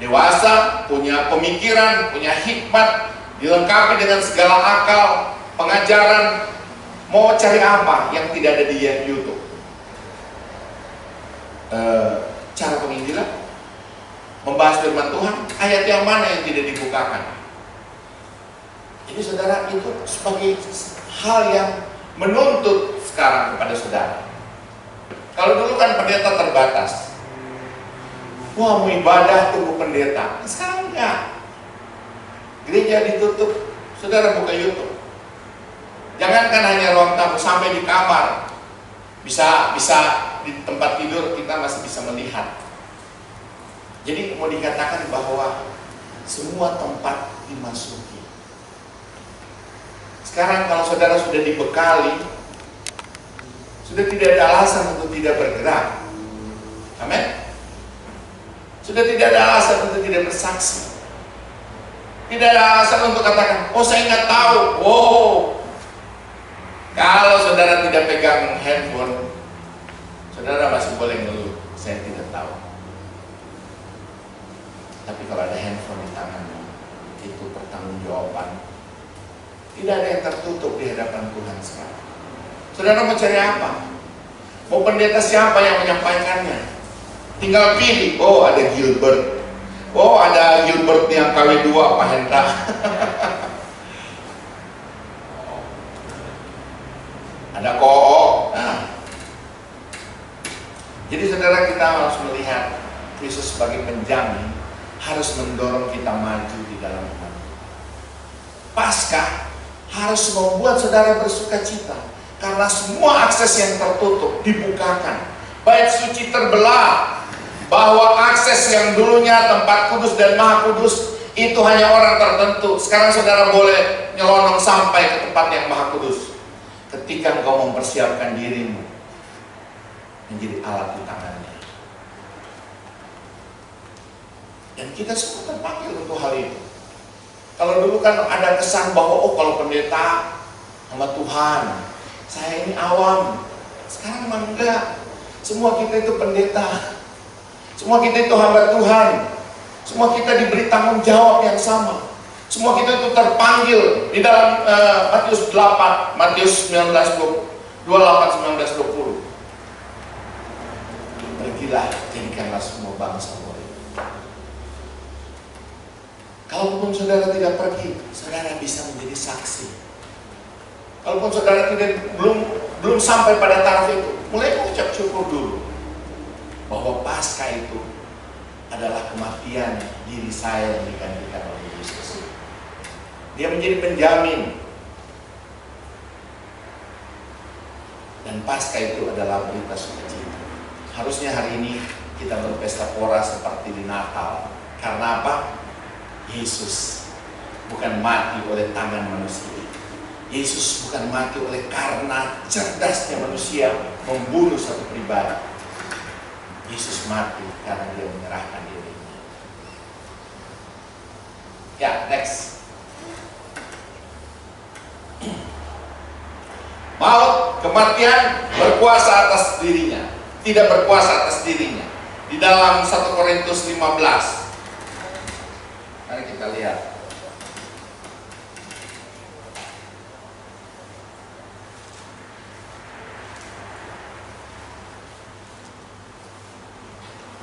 Dewasa punya pemikiran, punya hikmat, dilengkapi dengan segala akal, pengajaran. Mau cari apa yang tidak ada di YouTube? Cara penginjilan, membahas firman Tuhan, ayat yang mana yang tidak dibukakan? Jadi saudara, itu sebagai hal yang menuntut sekarang kepada saudara. Kalau dulu kan pendeta terbatas, wah mau ibadah tunggu pendeta. Sekarang enggak, gereja ditutup, saudara buka YouTube. Jangankan hanya ruang tamu, sampai di kamar, bisa di tempat tidur kita masih bisa melihat. Jadi mau dikatakan bahwa semua tempat dimasuki. Sekarang kalau saudara sudah dibekali, sudah tidak ada alasan untuk tidak bergerak. Amin. Sudah tidak ada alasan untuk tidak bersaksi. Tidak ada alasan untuk katakan, oh saya nggak tahu. Wow. Kalau saudara tidak pegang handphone, saudara masih boleh ngeluh, saya tidak tahu. Tapi kalau ada handphone di tanganmu, itu pertanggungjawaban. Tidak ada yang tertutup di hadapan Tuhan sekarang. Saudara mau cari apa? Mau pendeta siapa yang menyampaikannya? Tinggal pilih. Oh ada Gilbert. Oh ada Gilbert yang KW2 Pak Hendra. Ada Kook. Nah. Jadi saudara, kita harus melihat Kristus sebagai penjamin, harus mendorong kita maju di dalam Tuhan. Paskah harus membuat saudara bersuka cita karena semua akses yang tertutup dibukakan. Bait suci terbelah, bahwa akses yang dulunya tempat kudus dan maha kudus itu hanya orang tertentu. Sekarang saudara boleh nyelonong sampai ke tempat yang maha kudus ketika engkau mempersiapkan dirimu menjadi alat di tangannya. Dan kita semua terpanggil untuk hal itu. Kalau dulu kan ada kesan bahwa oh kalau pendeta sama Tuhan, saya ini awam. Sekarang memang enggak. Semua kita itu pendeta. Semua kita itu hamba Tuhan. Semua kita diberi tanggung jawab yang sama. Semua kita itu terpanggil di dalam Matius 8, Matius 19, 28-19-20. Pergilah, jadikanlah semua bangsa murid. Kalaupun saudara tidak pergi, saudara bisa menjadi saksi. Kalaupun saudara belum sampai pada taraf itu, mulai mengucap syukur dulu bahwa Paskah itu adalah kematian diri saya yang digantikan oleh Yesus. Dia menjadi penjamin. Dan Paskah itu adalah berita sukacita. Harusnya hari ini kita berpesta pora seperti di Natal. Karena apa? Yesus bukan mati oleh tangan manusia. Yesus bukan mati oleh karena cerdasnya manusia membunuh satu pribadi. Yesus mati karena dia menyerahkan dirinya. Ya, next. Maut, kematian berkuasa atas dirinya, tidak berkuasa atas dirinya. Di dalam 1 Korintus 15. Mari kita lihat.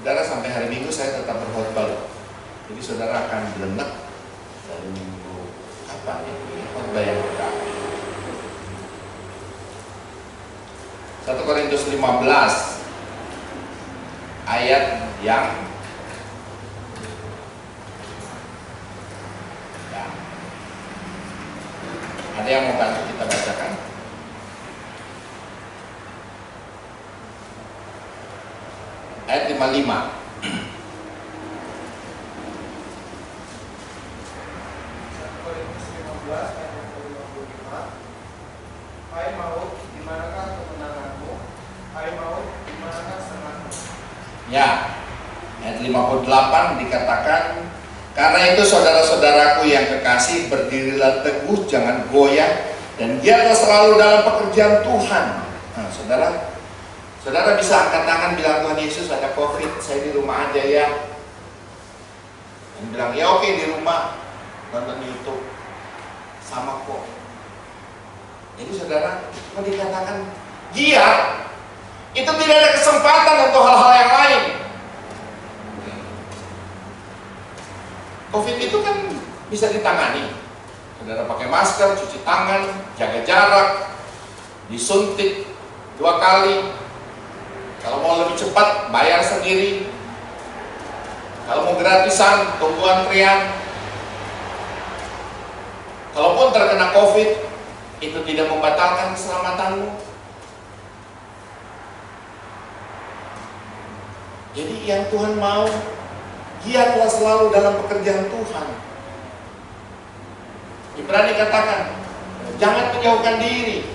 Saudara, sampai hari Minggu saya tetap berkhotbah. Jadi saudara akan belenek dari minggu apa ya? Khotbah yang pertama. 1 Korintus 15 ayat yang ya. Ada yang mau bantu kita bacakan? Ayat 55. Hai maut, di manakah kemenanganmu? Hai maut, di manakah senangmu? Ya, ayat 58 dikatakan, karena itu saudara-saudaraku yang kekasih, berdirilah teguh, jangan goyah, dan giatlah selalu dalam pekerjaan Tuhan. Nah, saudara bisa angkat tangan bilang, Tuhan Yesus ada COVID, saya di rumah aja ya. Dan bilang, ya oke, di rumah nonton YouTube, sama kok. Jadi saudara, kalau dikatakan giat, itu tidak ada kesempatan untuk hal-hal yang lain. COVID itu kan bisa ditangani. Saudara pakai masker, cuci tangan, jaga jarak, disuntik 2 kali. Kalau mau lebih cepat, bayar sendiri. Kalau mau gratisan, tunggu antrian. Kalaupun terkena COVID, itu tidak membatalkan keselamatanmu. Jadi yang Tuhan mau, giatlah selalu dalam pekerjaan Tuhan. Ibrani katakan, jangan menjauhkan diri.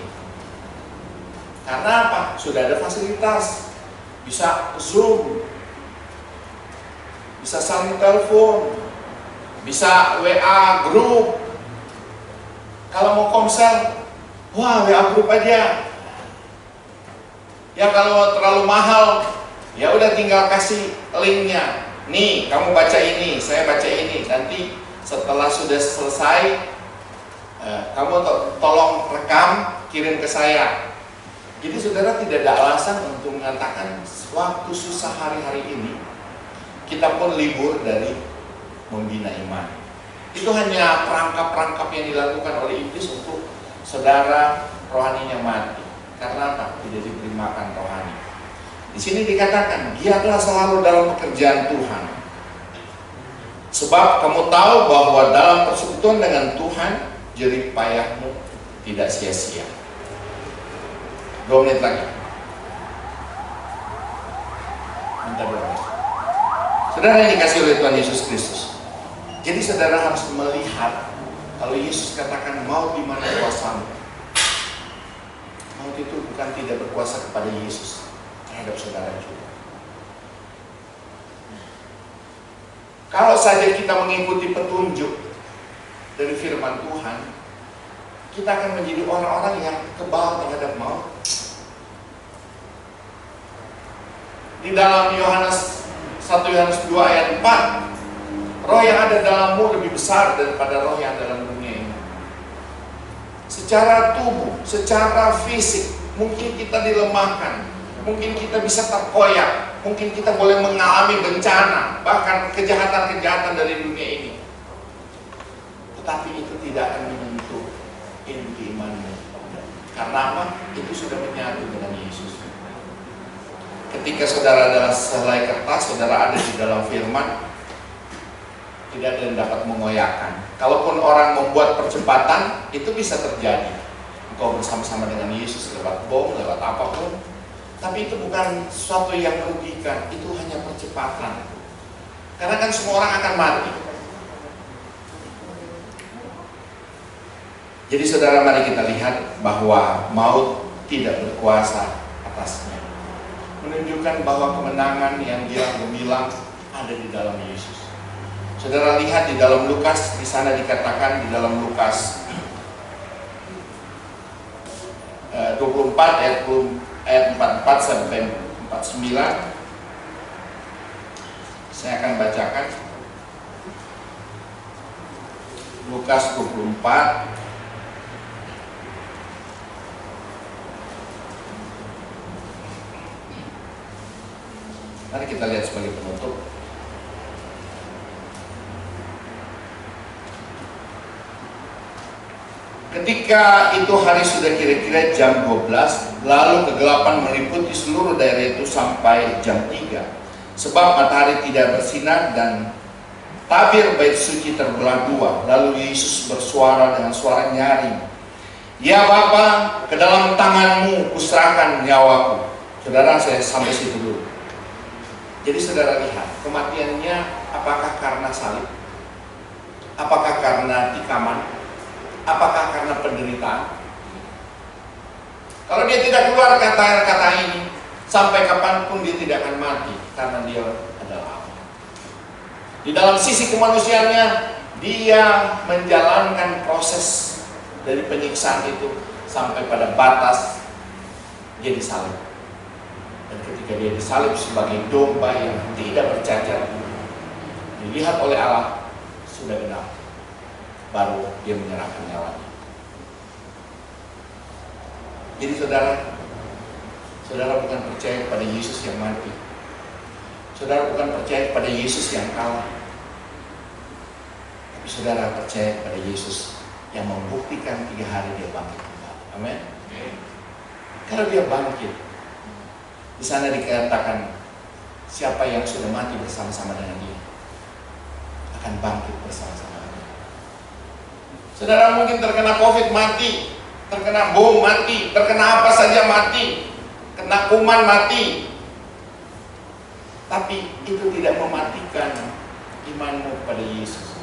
Karena apa? Sudah ada fasilitas. Bisa Zoom, bisa saling telepon, bisa WA grup. Kalau mau komsel, wah WA grup aja. Ya kalau terlalu mahal, ya udah tinggal kasih linknya. Nih, kamu baca ini, saya baca ini. Nanti setelah sudah selesai, kamu tolong rekam, kirim ke saya. Jadi saudara tidak ada alasan untuk mengatakan waktu susah hari-hari ini, kita pun libur dari membina iman. Itu hanya perangkap-perangkap yang dilakukan oleh iblis untuk saudara rohaninya mati. Karena apa? Tidak diberi makan rohani. Di sini dikatakan, giatlah selalu dalam pekerjaan Tuhan. Sebab kamu tahu bahwa dalam persekutuan dengan Tuhan, jerih payahmu tidak sia-sia. 2 menit lagi. Minta doa. Saudara yang dikasih oleh Tuhan Yesus Kristus. Jadi saudara harus melihat, kalau Yesus katakan maut di mana kuasamu. Maut itu bukan tidak berkuasa kepada Yesus, terhadap saudara juga. Kalau saja kita mengikuti petunjuk dari firman Tuhan, kita akan menjadi orang-orang yang kebal terhadap maut. Di dalam Yohanes 1 Yohanes 2 ayat 4, roh yang ada dalammu lebih besar daripada roh yang dalam dunia ini. Secara tubuh, secara fisik, mungkin kita dilemahkan, mungkin kita bisa terkoyak, mungkin kita boleh mengalami bencana, bahkan kejahatan-kejahatan dari dunia ini. Tetapi itu tidak akan menyentuh inti imanmu. Karena apa? Itu sudah menyatu dengan Yesus. Ketika saudara adalah sehelai kertas, saudara ada di dalam firman, tidak ada yang dapat mengoyakkan. Kalaupun orang membuat percepatan, itu bisa terjadi. Engkau bersama-sama dengan Yesus lewat bom, lewat apapun. Tapi itu bukan sesuatu yang merugikan, itu hanya percepatan. Karena kan semua orang akan mati. Jadi saudara, mari kita lihat bahwa maut tidak berkuasa atasnya. Menunjukkan bahwa kemenangan yang gilang gemilang ada di dalam Yesus. Saudara lihat di dalam Lukas, di sana dikatakan di dalam Lukas 24 ayat 44 sampai 49. Saya akan bacakan Lukas 24 Mari kita lihat sebagai penutup. Ketika itu hari sudah kira-kira jam 12, lalu kegelapan meliputi seluruh daerah itu sampai jam 3. Sebab matahari tidak bersinar dan tabir bait suci terbelah dua. Lalu Yesus bersuara dengan suara nyaring, "Ya Bapa, ke dalam tangan-Mu kuserahkan nyawaku." Saudara, saya sampai situ dulu. Jadi saudara lihat, kematiannya apakah karena salib? Apakah karena tikaman? Apakah karena penderitaan? Kalau dia tidak keluar kata-kata ini, sampai kapanpun dia tidak akan mati, karena dia adalah Allah. Di dalam sisi kemanusiaannya, dia menjalankan proses dari penyiksaan itu sampai pada batas dia disalib. Dan ketika dia disalib sebagai domba yang tidak bercacat, dilihat oleh Allah sudah genap, baru dia menyerahkan nyawanya. Jadi saudara bukan percaya kepada Yesus yang mati. Saudara bukan percaya kepada Yesus yang kalah. Tapi saudara percaya kepada Yesus yang membuktikan 3 hari dia bangkit kembali. Amin. Kalau dia bangkit, di sana dikatakan siapa yang sudah mati bersama-sama dengan dia akan bangkit bersama-sama dengan dia. Saudara mungkin terkena COVID mati, terkena bom mati, terkena apa saja mati, kena kuman mati. Tapi itu tidak mematikan imanmu kepada Yesus.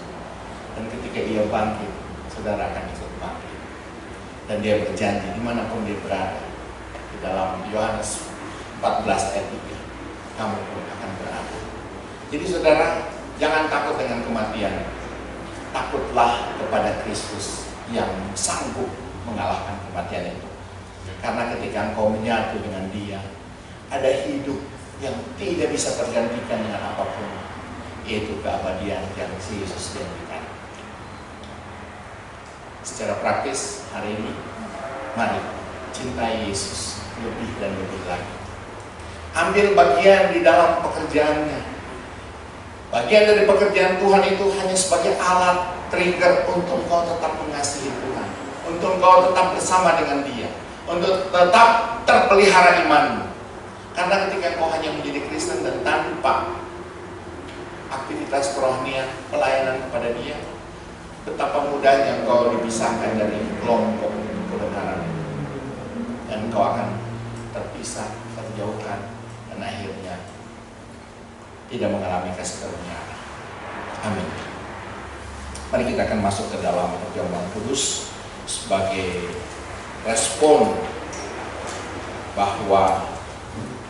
Dan ketika dia bangkit, saudara akan ikut bangkit. Dan dia berjanji dimanapun dia berada. Di dalam Yohanes 14 ayat 3, kamu pun akan berada. Jadi saudara, jangan takut dengan kematian. Takutlah kepada Kristus yang sanggup mengalahkan kematian itu. Karena ketika engkau menyatu dengan Dia, ada hidup yang tidak bisa tergantikan dengan apapun, yaitu keabadian yang Yesus janjikan. Secara praktis hari ini, mari cintai Yesus lebih dan lebih lagi. Ambil bagian di dalam pekerjaannya. Bagian dari pekerjaan Tuhan itu hanya sebagai alat trigger untuk engkau tetap mengasihi Tuhan, untuk engkau tetap bersama dengan Dia, untuk tetap terpelihara imanmu. Karena ketika engkau hanya menjadi Kristen dan tanpa aktivitas kerohanian, pelayanan kepada Dia, betapa mudahnya engkau dipisahkan dari kelompok kebenaran, dan engkau akan terpisah, terjauhkan, dan akhirnya tidak mengalami kasih karunia. Amin. Mari kita akan masuk ke dalam perjamuan kudus sebagai respon bahwa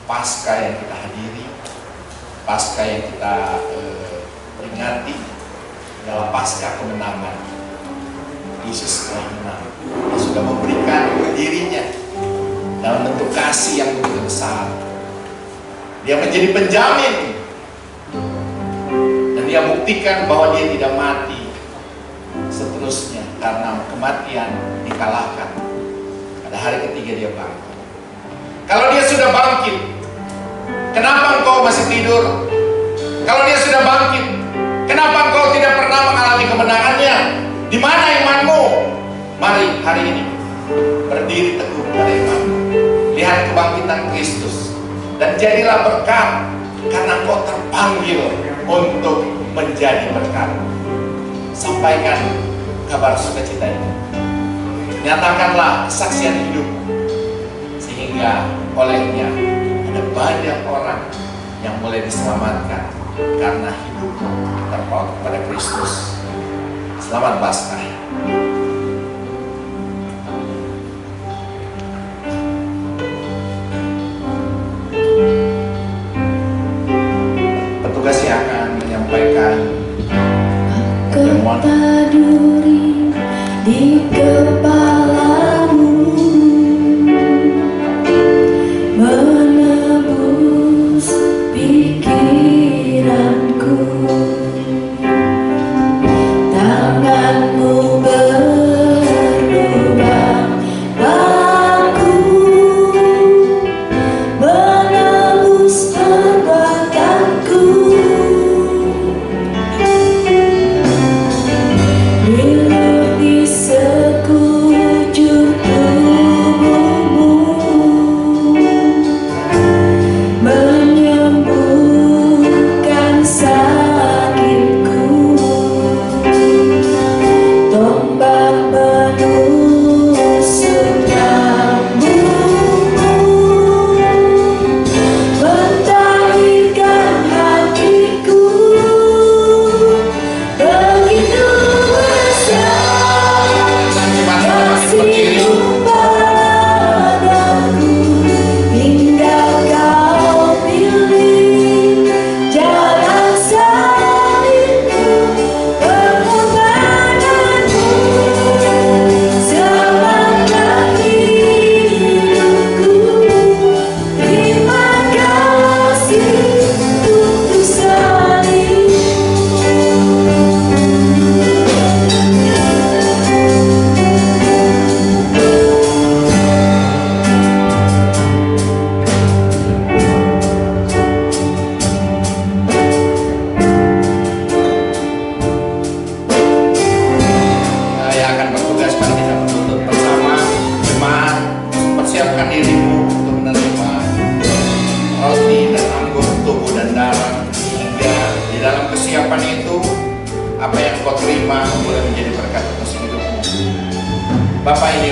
Paskah yang kita hadiri, Paskah yang kita peringati adalah Paskah kemenangan. Yesus telah menang. Dia sudah memberikan dirinya dalam bentuk kasih yang begitu besar. Dia menjadi penjamin, dan dia buktikan bahwa dia tidak mati seterusnya, karena kematian dikalahkan. Pada hari ketiga dia bangkit. Kalau dia sudah bangkit, kenapa engkau masih tidur? Kalau dia sudah bangkit, kenapa engkau tidak pernah mengalami kemenangannya? Di mana imanmu? Mari hari ini berdiri teguh pada imanmu. Lihat kebangkitan Kristus dan jadilah berkat, karena engkau terpanggil untuk menjadi berkat. Sampaikan kabar sukacita ini. Nyatakanlah kesaksian hidup, sehingga olehnya ada banyak orang yang mulai diselamatkan karena hidup terpaut kepada Kristus. Selamat Paskah. Petugas yang akan menyampaikan perjamuan Duri di kepalamu, menebus pikiranku. Tanganmu berlubang baku, menebus perbuatanku. Hidup di sekujur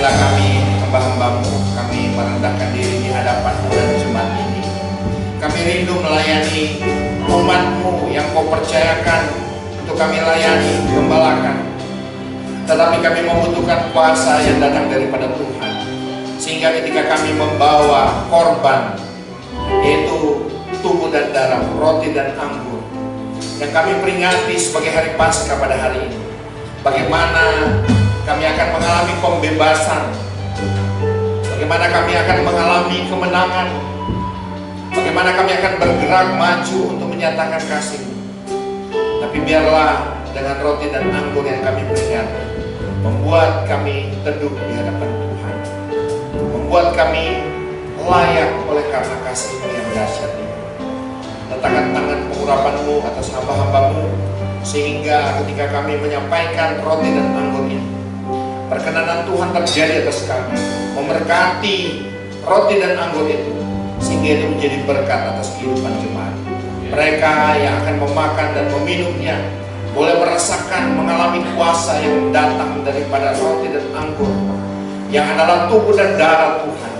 Inilah kami, hamba-hambamu, kami merendahkan diri di hadapan-Mu dan jemaat ini. Kami rindu melayani umat-Mu yang Kau percayakan untuk kami layani, gembalakan. Tetapi kami membutuhkan kuasa yang datang daripada Tuhan. Sehingga ketika kami membawa korban, yaitu tubuh dan darah, roti dan anggur, yang kami peringati sebagai hari Paskah pada hari ini, bagaimana kami akan mengalami pembebasan, bagaimana kami akan mengalami kemenangan, bagaimana kami akan bergerak maju untuk menyatakan kasih-Mu. Tapi biarlah dengan roti dan anggur yang kami peringati membuat kami teduh di hadapan Tuhan, membuat kami layak oleh karena kasih-Mu yang dahsyat ini. Letakkan tangan pengurapan-Mu atas hamba-hamba-Mu, sehingga ketika kami menyampaikan roti dan anggur ini, perkenanan Tuhan terjadi atas kami, memberkati roti dan anggur itu, sehingga itu menjadi berkat atas kehidupan jemaat. Mereka yang akan memakan dan meminumnya boleh merasakan, mengalami kuasa yang datang daripada roti dan anggur, yang adalah tubuh dan darah Tuhan,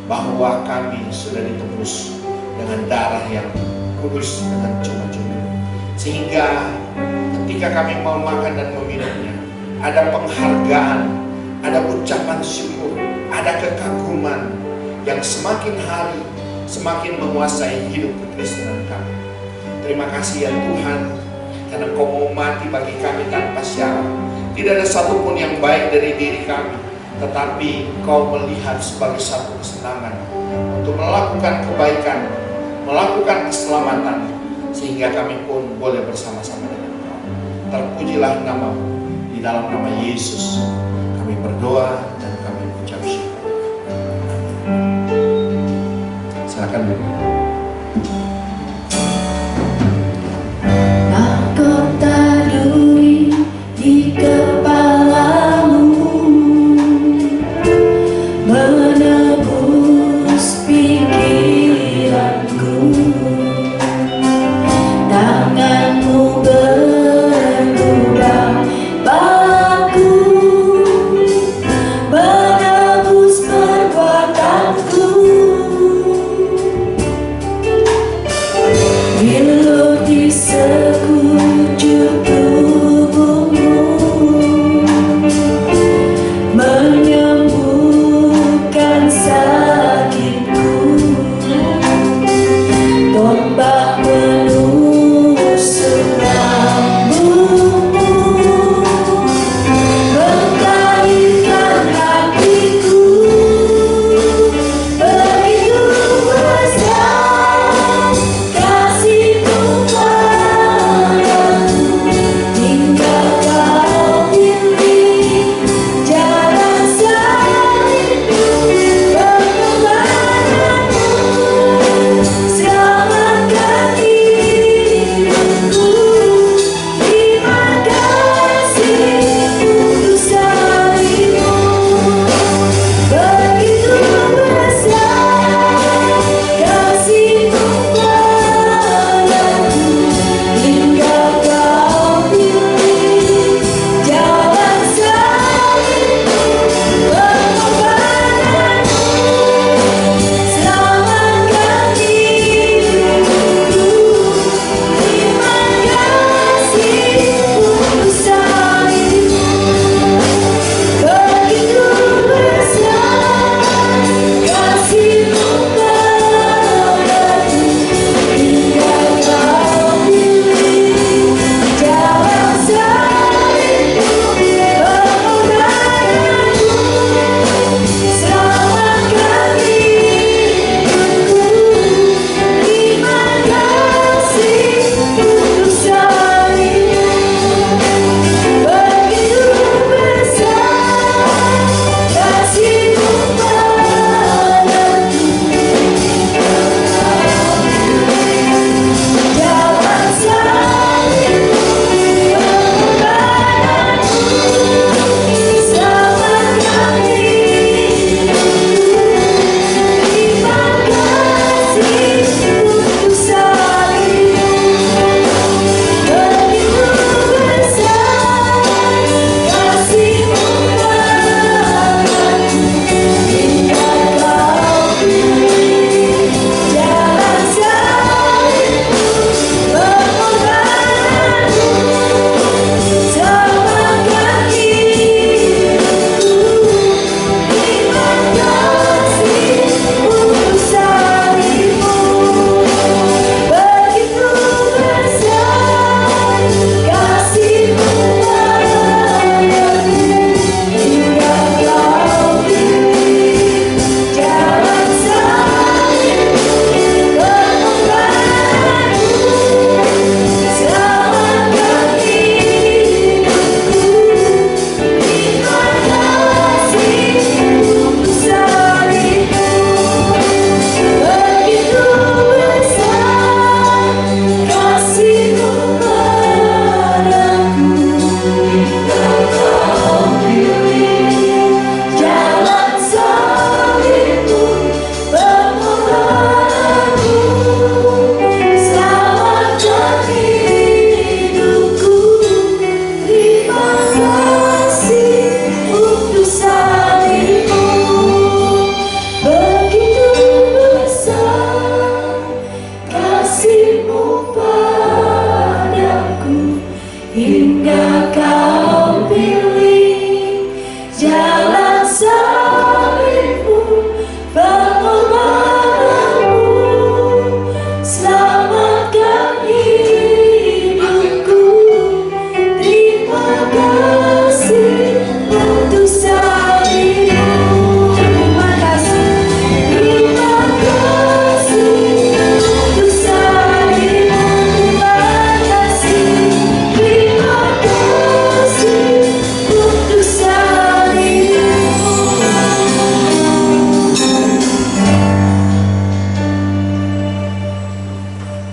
bahwa kami sudah ditebus dengan darah yang kudus dengan cuma-cuma. Sehingga ketika kami mau makan dan meminumnya, ada penghargaan, ada ucapan syukur, ada kekaguman yang semakin hari semakin menguasai hidup kekristenan kami. Terima kasih ya Tuhan, karena Kau mau mati bagi kami tanpa syarat. Tidak ada satupun yang baik dari diri kami, tetapi Kau melihat sebagai satu kesenangan untuk melakukan kebaikan, melakukan keselamatan, sehingga kami pun boleh bersama-sama dengan Kau. Terpujilah nama-Mu. Di dalam nama Yesus kami berdoa dan kami mengucap syukur. Silakan Bu. Mahkota duri di kepalamu menebus pikiranku. Tanganmu berlubang baku menebus perbuatanku.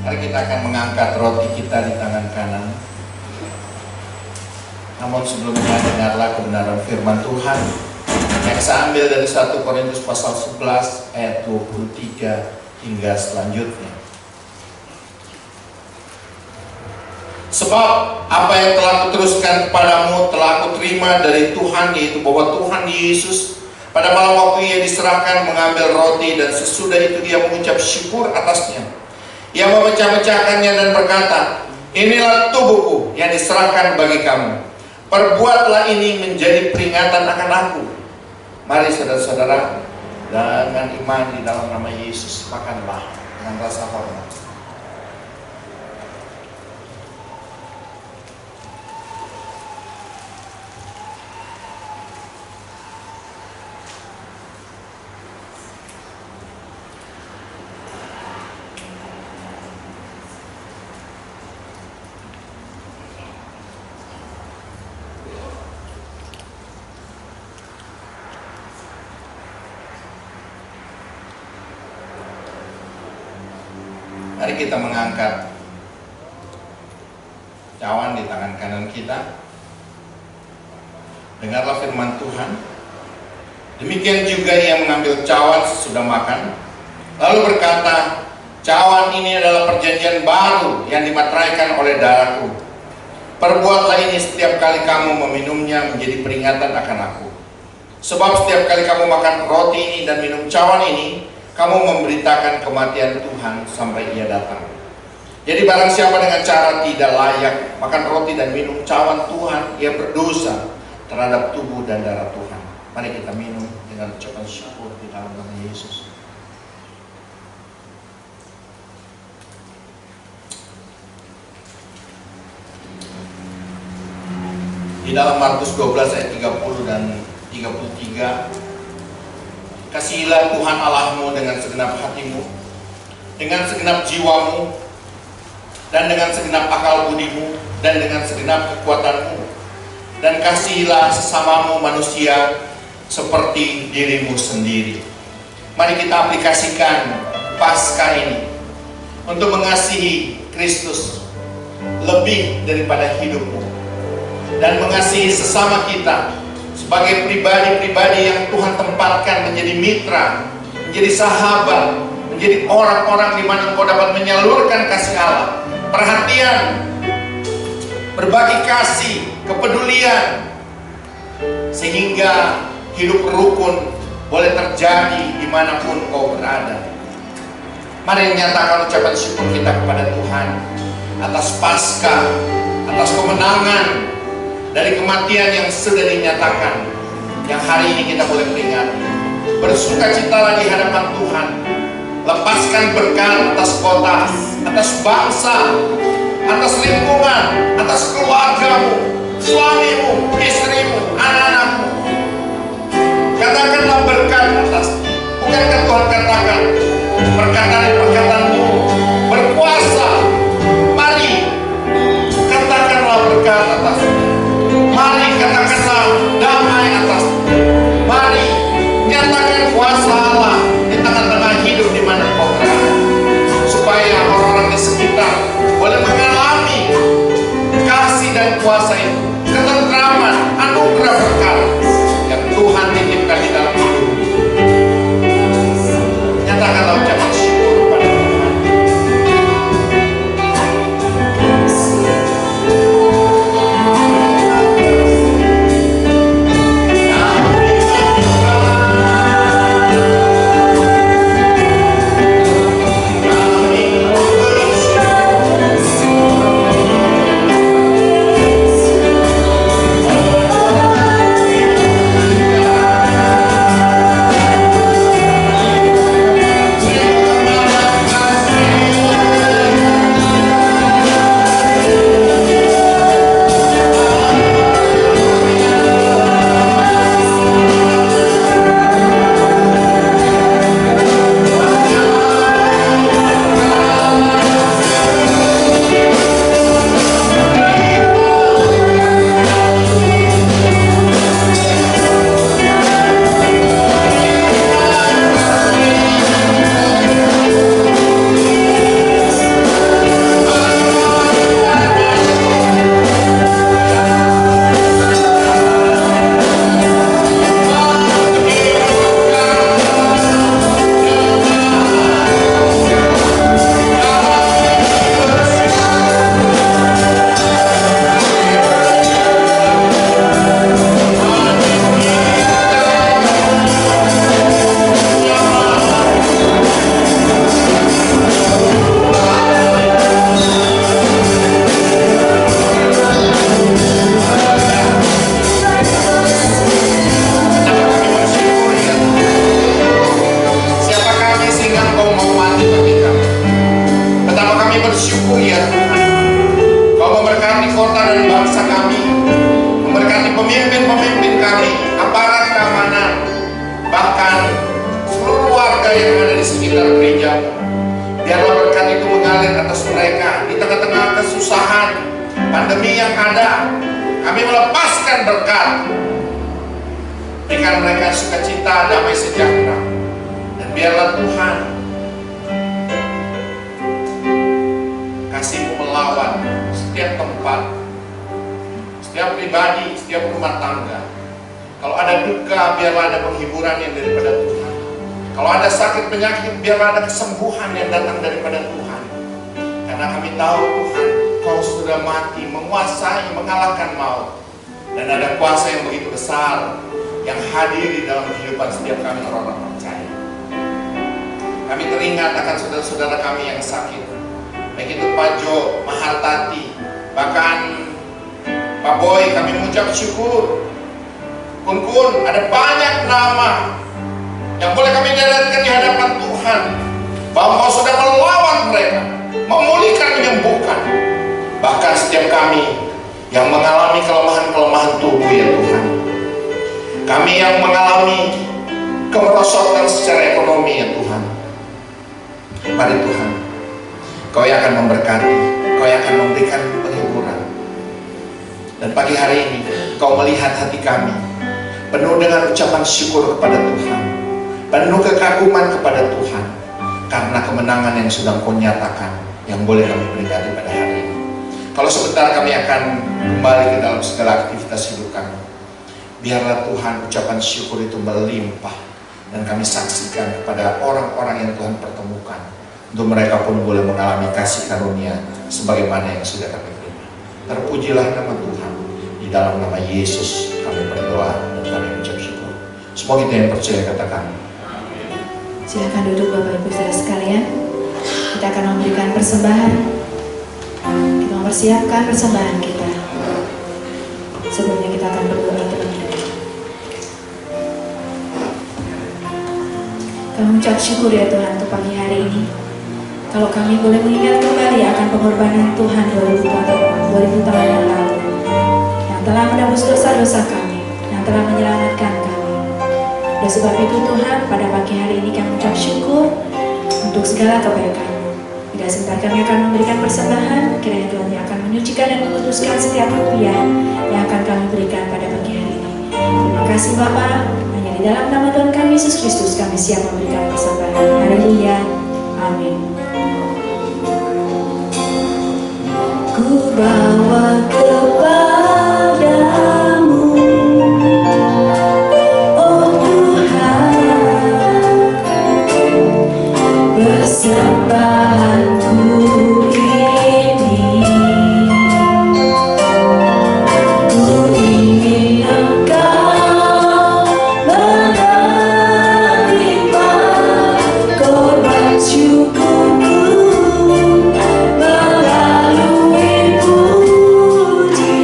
Mari kita akan mengangkat roti kita di tangan kanan. Namun sebelumnya dengarlah kebenaran firman Tuhan yang saya ambil dari 1 Korintus pasal 11 ayat 23 hingga selanjutnya. Sebab apa yang telah kuteruskan kepadamu telah aku terima dari Tuhan, yaitu bahwa Tuhan Yesus pada malam waktu ia diserahkan mengambil roti, dan sesudah itu dia mengucap syukur atasnya. Ia memecah-mecahkannya dan berkata, inilah tubuhku yang diserahkan bagi kamu. Perbuatlah ini menjadi peringatan akan aku. Mari saudara-saudara, dengan iman di dalam nama Yesus, makanlah dengan rasa hormat. Mari kita mengangkat cawan di tangan kanan kita. Dengarlah firman Tuhan. Demikian juga ia mengambil cawan sesudah makan, lalu berkata, cawan ini adalah perjanjian baru yang dimateraikan oleh darahku. Perbuatlah ini setiap kali kamu meminumnya menjadi peringatan akan aku. Sebab setiap kali kamu makan roti ini dan minum cawan ini, kamu memberitakan kematian Tuhan sampai ia datang. Jadi barang siapa dengan cara tidak layak makan roti dan minum cawan Tuhan, ia berdosa terhadap tubuh dan darah Tuhan. Mari kita minum dengan ucapan syukur di dalam nama Yesus. Di dalam Markus 12 ayat 30 dan 33, kasihilah Tuhan Allahmu dengan segenap hatimu, dengan segenap jiwamu, dan dengan segenap akal budimu, dan dengan segenap kekuatanmu. Dan kasihilah sesamamu manusia seperti dirimu sendiri. Mari kita aplikasikan Paskah ini untuk mengasihi Kristus lebih daripada hidupmu, dan mengasihi sesama kita sebagai pribadi-pribadi yang Tuhan tempatkan menjadi mitra, menjadi sahabat, menjadi orang-orang di mana engkau dapat menyalurkan kasih Allah, perhatian, berbagi kasih, kepedulian, sehingga hidup rukun boleh terjadi dimanapun kau berada. Mari menyatakan ucapan syukur kita kepada Tuhan atas Paskah, atas kemenangan dari kematian yang sudah dinyatakan, yang hari ini kita boleh peringati. Bersukacitalah di hadapan Tuhan. Lepaskan berkat atas kota, atas bangsa, atas lingkungan, atas keluargamu, suamimu, istrimu, anak-anakmu. Katakanlah berkat atas. Bukankah Tuhan katakan perkataan-perkataanmu berkuasa? Mari katakanlah berkat atas. Mari katakanlah damai atas. Mari nyatakan kuasa Allah di tengah-tengah hidup di mana kau berada, supaya orang-orang di sekitar boleh mengalami kasih dan kuasa itu, ketentraman, anugerah berkat yang Tuhan titipkan di dalam hidup. Nyatakanlah ucapan syukur kepada bersyukur ya Tuhan. Kau memberkati kota dan bangsa kami, memberkati pemimpin-pemimpin kami, aparat keamanan, bahkan seluruh warga yang ada di sekitar gereja. Biarlah berkat itu mengalir atas mereka di tengah-tengah kesusahan pandemi yang ada. Kami melepaskan berkat. Berikan mereka sukacita, damai sejahtera. Dan biarlah Tuhan kasih-Mu melawan setiap tempat, setiap pribadi, setiap rumah tangga. Kalau ada duka, biarlah ada penghiburan yang daripada Tuhan. Kalau ada sakit penyakit, biarlah ada kesembuhan yang datang daripada Tuhan. Karena kami tahu Tuhan, Kau sudah mati, menguasai, mengalahkan maut. Dan ada kuasa yang begitu besar yang hadir di dalam kehidupan setiap kami orang-orang percaya. Kami teringat akan saudara-saudara kami yang sakit, baik itu Pak Jo, Mahartati, bahkan Pak Boy. Kami mengucap syukur. Kun, ada banyak nama yang boleh kami deretkan di hadapan Tuhan, bahwa Kau sudah melawan mereka, memulihkan, menyembuhkan. Bahkan setiap kami yang mengalami kelemahan-kelemahan tubuh ya Tuhan, kami yang mengalami kemerosotan secara ekonomi ya Tuhan, mari Tuhan, Kau yang akan memberkati, Kau yang akan memberikan penghiburan. Dan pagi hari ini Kau melihat hati kami penuh dengan ucapan syukur kepada Tuhan, penuh kekaguman kepada Tuhan, karena kemenangan yang sudah Kau nyatakan yang boleh kami peringati pada hari ini. Kalau sebentar kami akan kembali ke dalam segala aktivitas hidup kami, biarlah Tuhan ucapan syukur itu melimpah dan kami saksikan kepada orang-orang yang Tuhan pertemukan, untuk mereka pun boleh mengalami kasih karunia sebagaimana yang sudah kami terima. Terpujilah nama Tuhan. Di dalam nama Yesus kami berdoa dan kami mengucap syukur. Semua kita yang percaya katakan amin. Silakan duduk Bapak Ibu saudara sekalian. Kita akan memberikan persembahan. Kita mempersiapkan persembahan kita. Sebelumnya kita akan berdoa terlebih dahulu. Kami mengucap syukur ya Tuhan untuk pagi hari ini. Kalau kami boleh mengingat kembali akan pengorbanan Tuhan 2000 tahun yang lalu, yang telah menebus dosa-dosa kami, yang telah menyelamatkan kami. Dan sebab itu Tuhan, pada pagi hari ini kami mengucap syukur untuk segala kebaikan. Tidak sebentar kami akan memberikan persembahan, kiranya Tuhan yang akan menyucikan dan menguduskan setiap rupiah yang akan kami berikan pada pagi hari ini. Terima kasih Bapa, hanya di dalam nama Tuhan kami Yesus Kristus kami siap memberikan persembahan. Haleluya, amin. Ku bawa kepadamu, oh Tuhan, persembahanku ini. Ku ingin Engkau menerima korban syukurku melalui pujian.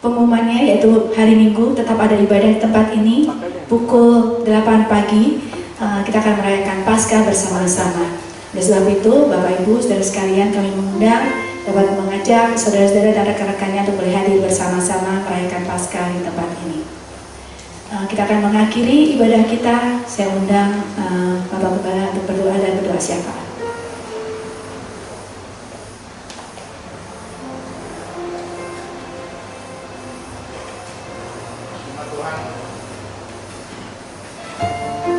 pengumumannya, yaitu hari Minggu tetap ada ibadah di tempat ini pukul 8 pagi. Kita akan merayakan Paskah bersama-sama. Oleh sebab itu, Bapak Ibu, saudara sekalian, kami mengundang dapat mengajak saudara-saudara dan rekan-rekannya untuk boleh hadir bersama-sama merayakan Paskah di tempat ini. Kita akan mengakhiri ibadah kita. Saya undang Bapak Gembala untuk berdoa dan berdoa syafaat.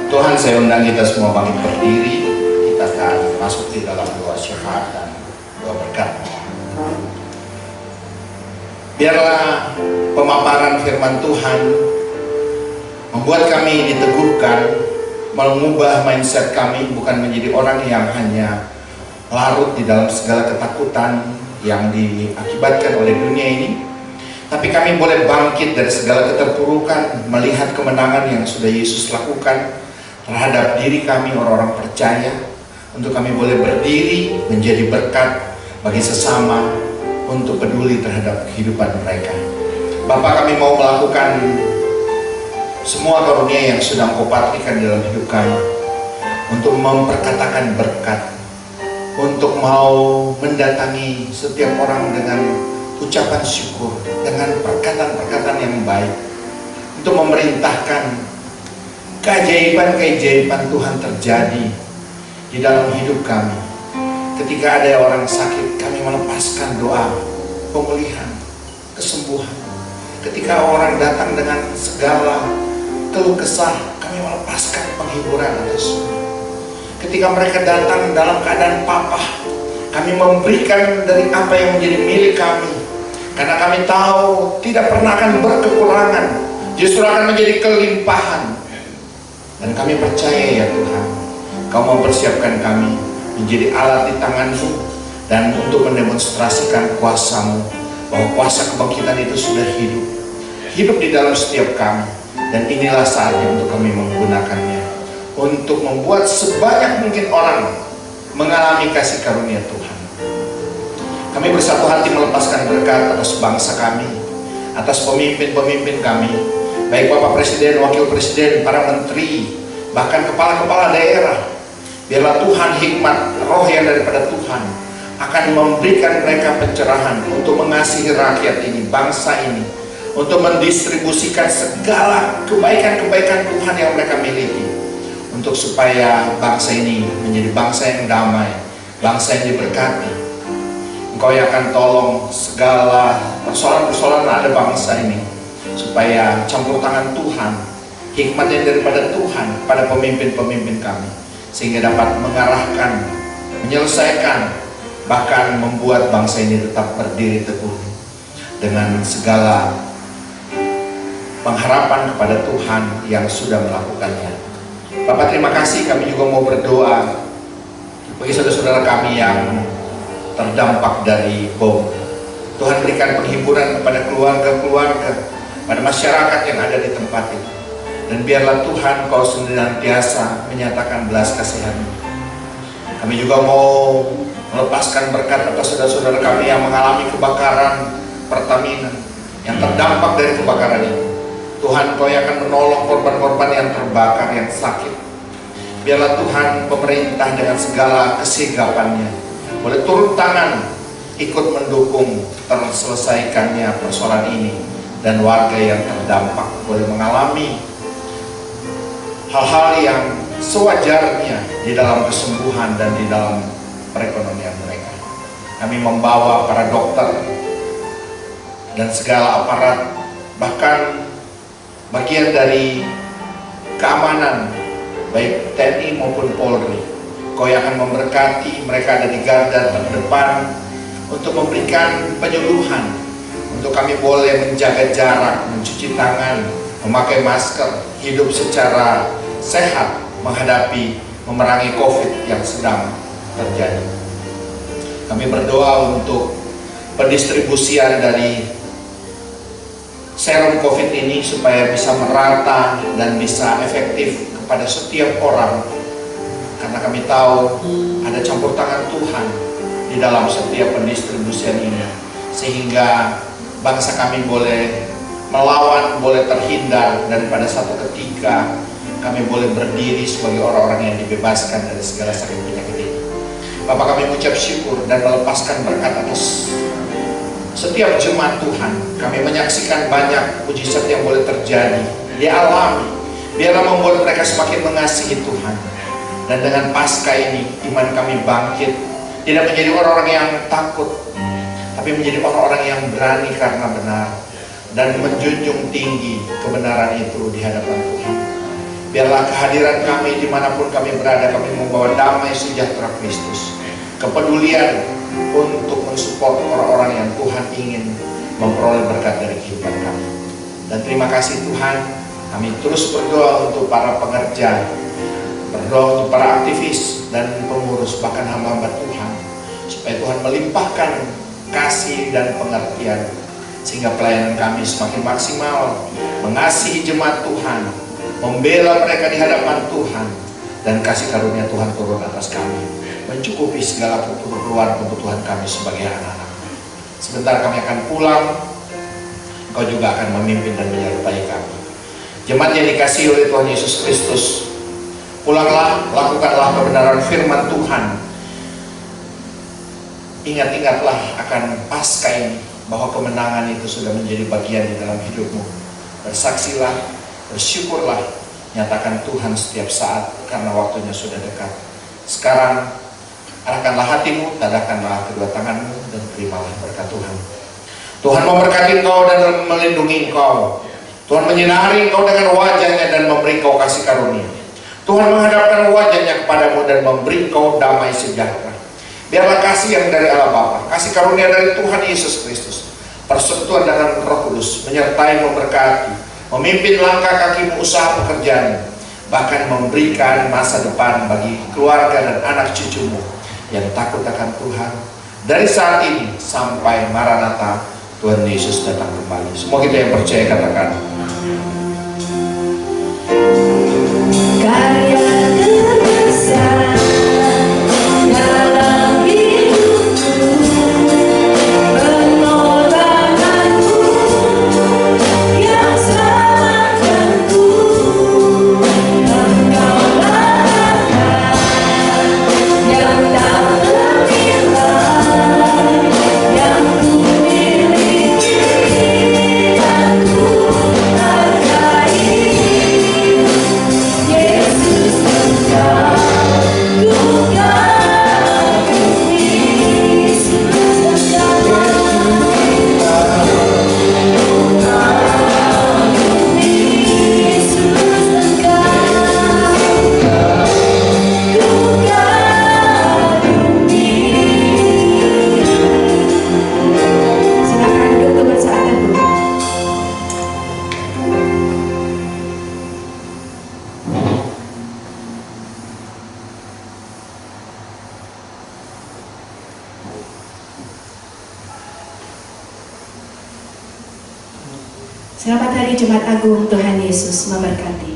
Tuhan, saya undang kita semua bangkit berdiri. Kita akan masuk di dalam doa syafaat dan doa berkat. Biarlah pemaparan firman Tuhan membuat kami diteguhkan, mengubah mindset kami bukan menjadi orang yang hanya larut di dalam segala ketakutan yang diakibatkan oleh dunia ini, tapi kami boleh bangkit dari segala keterpurukan, melihat kemenangan yang sudah Yesus lakukan terhadap diri kami orang-orang percaya, untuk kami boleh berdiri menjadi berkat bagi sesama, untuk peduli terhadap kehidupan mereka. Bapa, kami mau melakukan semua karunia yang sudah Engkau patrikan dalam hidup kami, untuk memperkatakan berkat, untuk mau mendatangi setiap orang dengan ucapan syukur, dengan perkataan-perkataan yang baik, untuk memerintahkan keajaiban-keajaiban Tuhan terjadi di dalam hidup kami. Ketika ada orang sakit, kami melepaskan doa pemulihan, kesembuhan. Ketika orang datang dengan segala keluh kesah, kami melepaskan penghiburan atas. Ketika mereka datang dalam keadaan papah, kami memberikan dari apa yang menjadi milik kami, karena kami tahu tidak pernah akan berkekurangan, justru akan menjadi kelimpahan. Dan kami percaya ya Tuhan, Kau mempersiapkan kami menjadi alat di tangan-Mu, dan untuk mendemonstrasikan kuasa-Mu, bahwa kuasa kebangkitan itu sudah hidup di dalam setiap kami. Dan inilah saatnya untuk kami menggunakannya, untuk membuat sebanyak mungkin orang mengalami kasih karunia Tuhan. Kami bersatu hati melepaskan berkat atas bangsa kami, atas pemimpin-pemimpin kami, baik Bapak Presiden, Wakil Presiden, para menteri, bahkan kepala-kepala daerah. Biarlah Tuhan, hikmat roh yang daripada Tuhan akan memberikan mereka pencerahan untuk mengasihi rakyat ini, bangsa ini, untuk mendistribusikan segala kebaikan-kebaikan Tuhan yang mereka miliki, untuk supaya bangsa ini menjadi bangsa yang damai, bangsa yang diberkati. Engkau yang akan tolong segala persoalan-persoalan ada bangsa ini, supaya campur tangan Tuhan, hikmat yang daripada Tuhan pada pemimpin-pemimpin kami, sehingga dapat mengarahkan, menyelesaikan, bahkan membuat bangsa ini tetap berdiri teguh dengan segala pengharapan kepada Tuhan yang sudah melakukannya. Bapak, terima kasih. Kami juga mau berdoa bagi saudara-saudara kami yang terdampak dari bom. Tuhan, berikan penghiburan kepada keluarga-keluarga, pada masyarakat yang ada di tempat itu. Dan biarlah Tuhan Kau senantiasa menyatakan belas kasihan-Mu. Kami juga mau melepaskan berkat atas saudara-saudara kami yang mengalami kebakaran Pertamina, yang terdampak dari kebakaran itu. Tuhan, Kau yang akan menolong korban-korban yang terbakar, yang sakit. Biarlah Tuhan, pemerintah dengan segala kesigapannya boleh turun tangan, ikut mendukung terselesaikannya persoalan ini, dan warga yang terdampak boleh mengalami hal-hal yang sewajarnya di dalam kesembuhan dan di dalam perekonomian mereka. Kami membawa para dokter dan segala aparat, bahkan bagian dari keamanan, baik TNI maupun Polri. Kau yang akan memberkati mereka ada di garda terdepan untuk memberikan penyuluhan, untuk kami boleh menjaga jarak, mencuci tangan, memakai masker, hidup secara sehat, menghadapi, memerangi COVID yang sedang terjadi. Kami berdoa untuk pendistribusian dari serum COVID ini supaya bisa merata dan bisa efektif kepada setiap orang, karena kami tahu ada campur tangan Tuhan di dalam setiap pendistribusian ini, sehingga bangsa kami boleh melawan, boleh terhindar, dan pada satu ketika kami boleh berdiri sebagai orang-orang yang dibebaskan dari segala sakit penyakit ini. Bapak, kami mengucap syukur dan melepaskan berkat atas setiap jemaat Tuhan. Kami menyaksikan banyak mujizat yang boleh terjadi, dialami. Biarlah membuat mereka semakin mengasihi Tuhan. Dan dengan Paskah ini, iman kami bangkit. Tidak menjadi orang-orang yang takut, tapi menjadi orang-orang yang berani karena benar. Dan menjunjung tinggi kebenaran itu di hadapan Tuhan. Biarlah kehadiran kami dimanapun kami berada, kami membawa damai sejahtera Kristus. Kepedulian untuk mensupport orang-orang yang Tuhan ingin memperoleh berkat dari kehidupan kami. Dan terima kasih Tuhan, kami terus berdoa untuk para pekerja, berdoa untuk para aktivis dan pengurus, bahkan hamba-hamba Tuhan, supaya Tuhan melimpahkan kasih dan pengertian, sehingga pelayanan kami semakin maksimal, mengasihi jemaat Tuhan, membela mereka di hadapan Tuhan, dan kasih karunia Tuhan turun atas kami, mencukupi segala kebutuhan kami sebagai anak-anak. Sebentar kami akan pulang, Engkau juga akan memimpin dan menyertai kami. Jemaat yang dikasihi oleh Tuhan Yesus Kristus, pulanglah, lakukanlah kebenaran firman Tuhan. Ingat-ingatlah akan Paskah ini, bahwa kemenangan itu sudah menjadi bagian di dalam hidupmu. Bersaksilah, bersyukurlah, nyatakan Tuhan setiap saat, karena waktunya sudah dekat. Sekarang arahkanlah hatimu, tadahkanlah kedua tanganmu, dan terimalah berkat Tuhan. Tuhan memberkati engkau dan melindungi engkau. Tuhan menyinari engkau dengan wajahnya dan memberi engkau kasih karunia. Tuhan menghadapkan wajahnya kepadamu dan memberi engkau damai sejahtera. Biarlah kasih yang dari Allah Bapa, kasih karunia dari Tuhan Yesus Kristus, persekutuan dengan Roh Kudus menyertai, memberkati, memimpin langkah kakimu usaha pekerjaan, bahkan memberikan masa depan bagi keluarga dan anak cucumu yang takut akan Tuhan dari saat ini sampai Maranatha, Tuhan Yesus datang kembali. Semua kita yang percaya katakan Karya terbesar dalam hidupku, pengorbananmu yang selamatkanku, Engkaulah yang tak ternilai, yang ku miliki dan ku hargai. Yesus Engkau, ku kagumi. Yesus Engkau, ku kagumi. Yesus Engkau, ku kagumi. Silakan duduk teman seakan dulu. Selamat Hari Jumat Agung, Tuhan Yesus memberkati.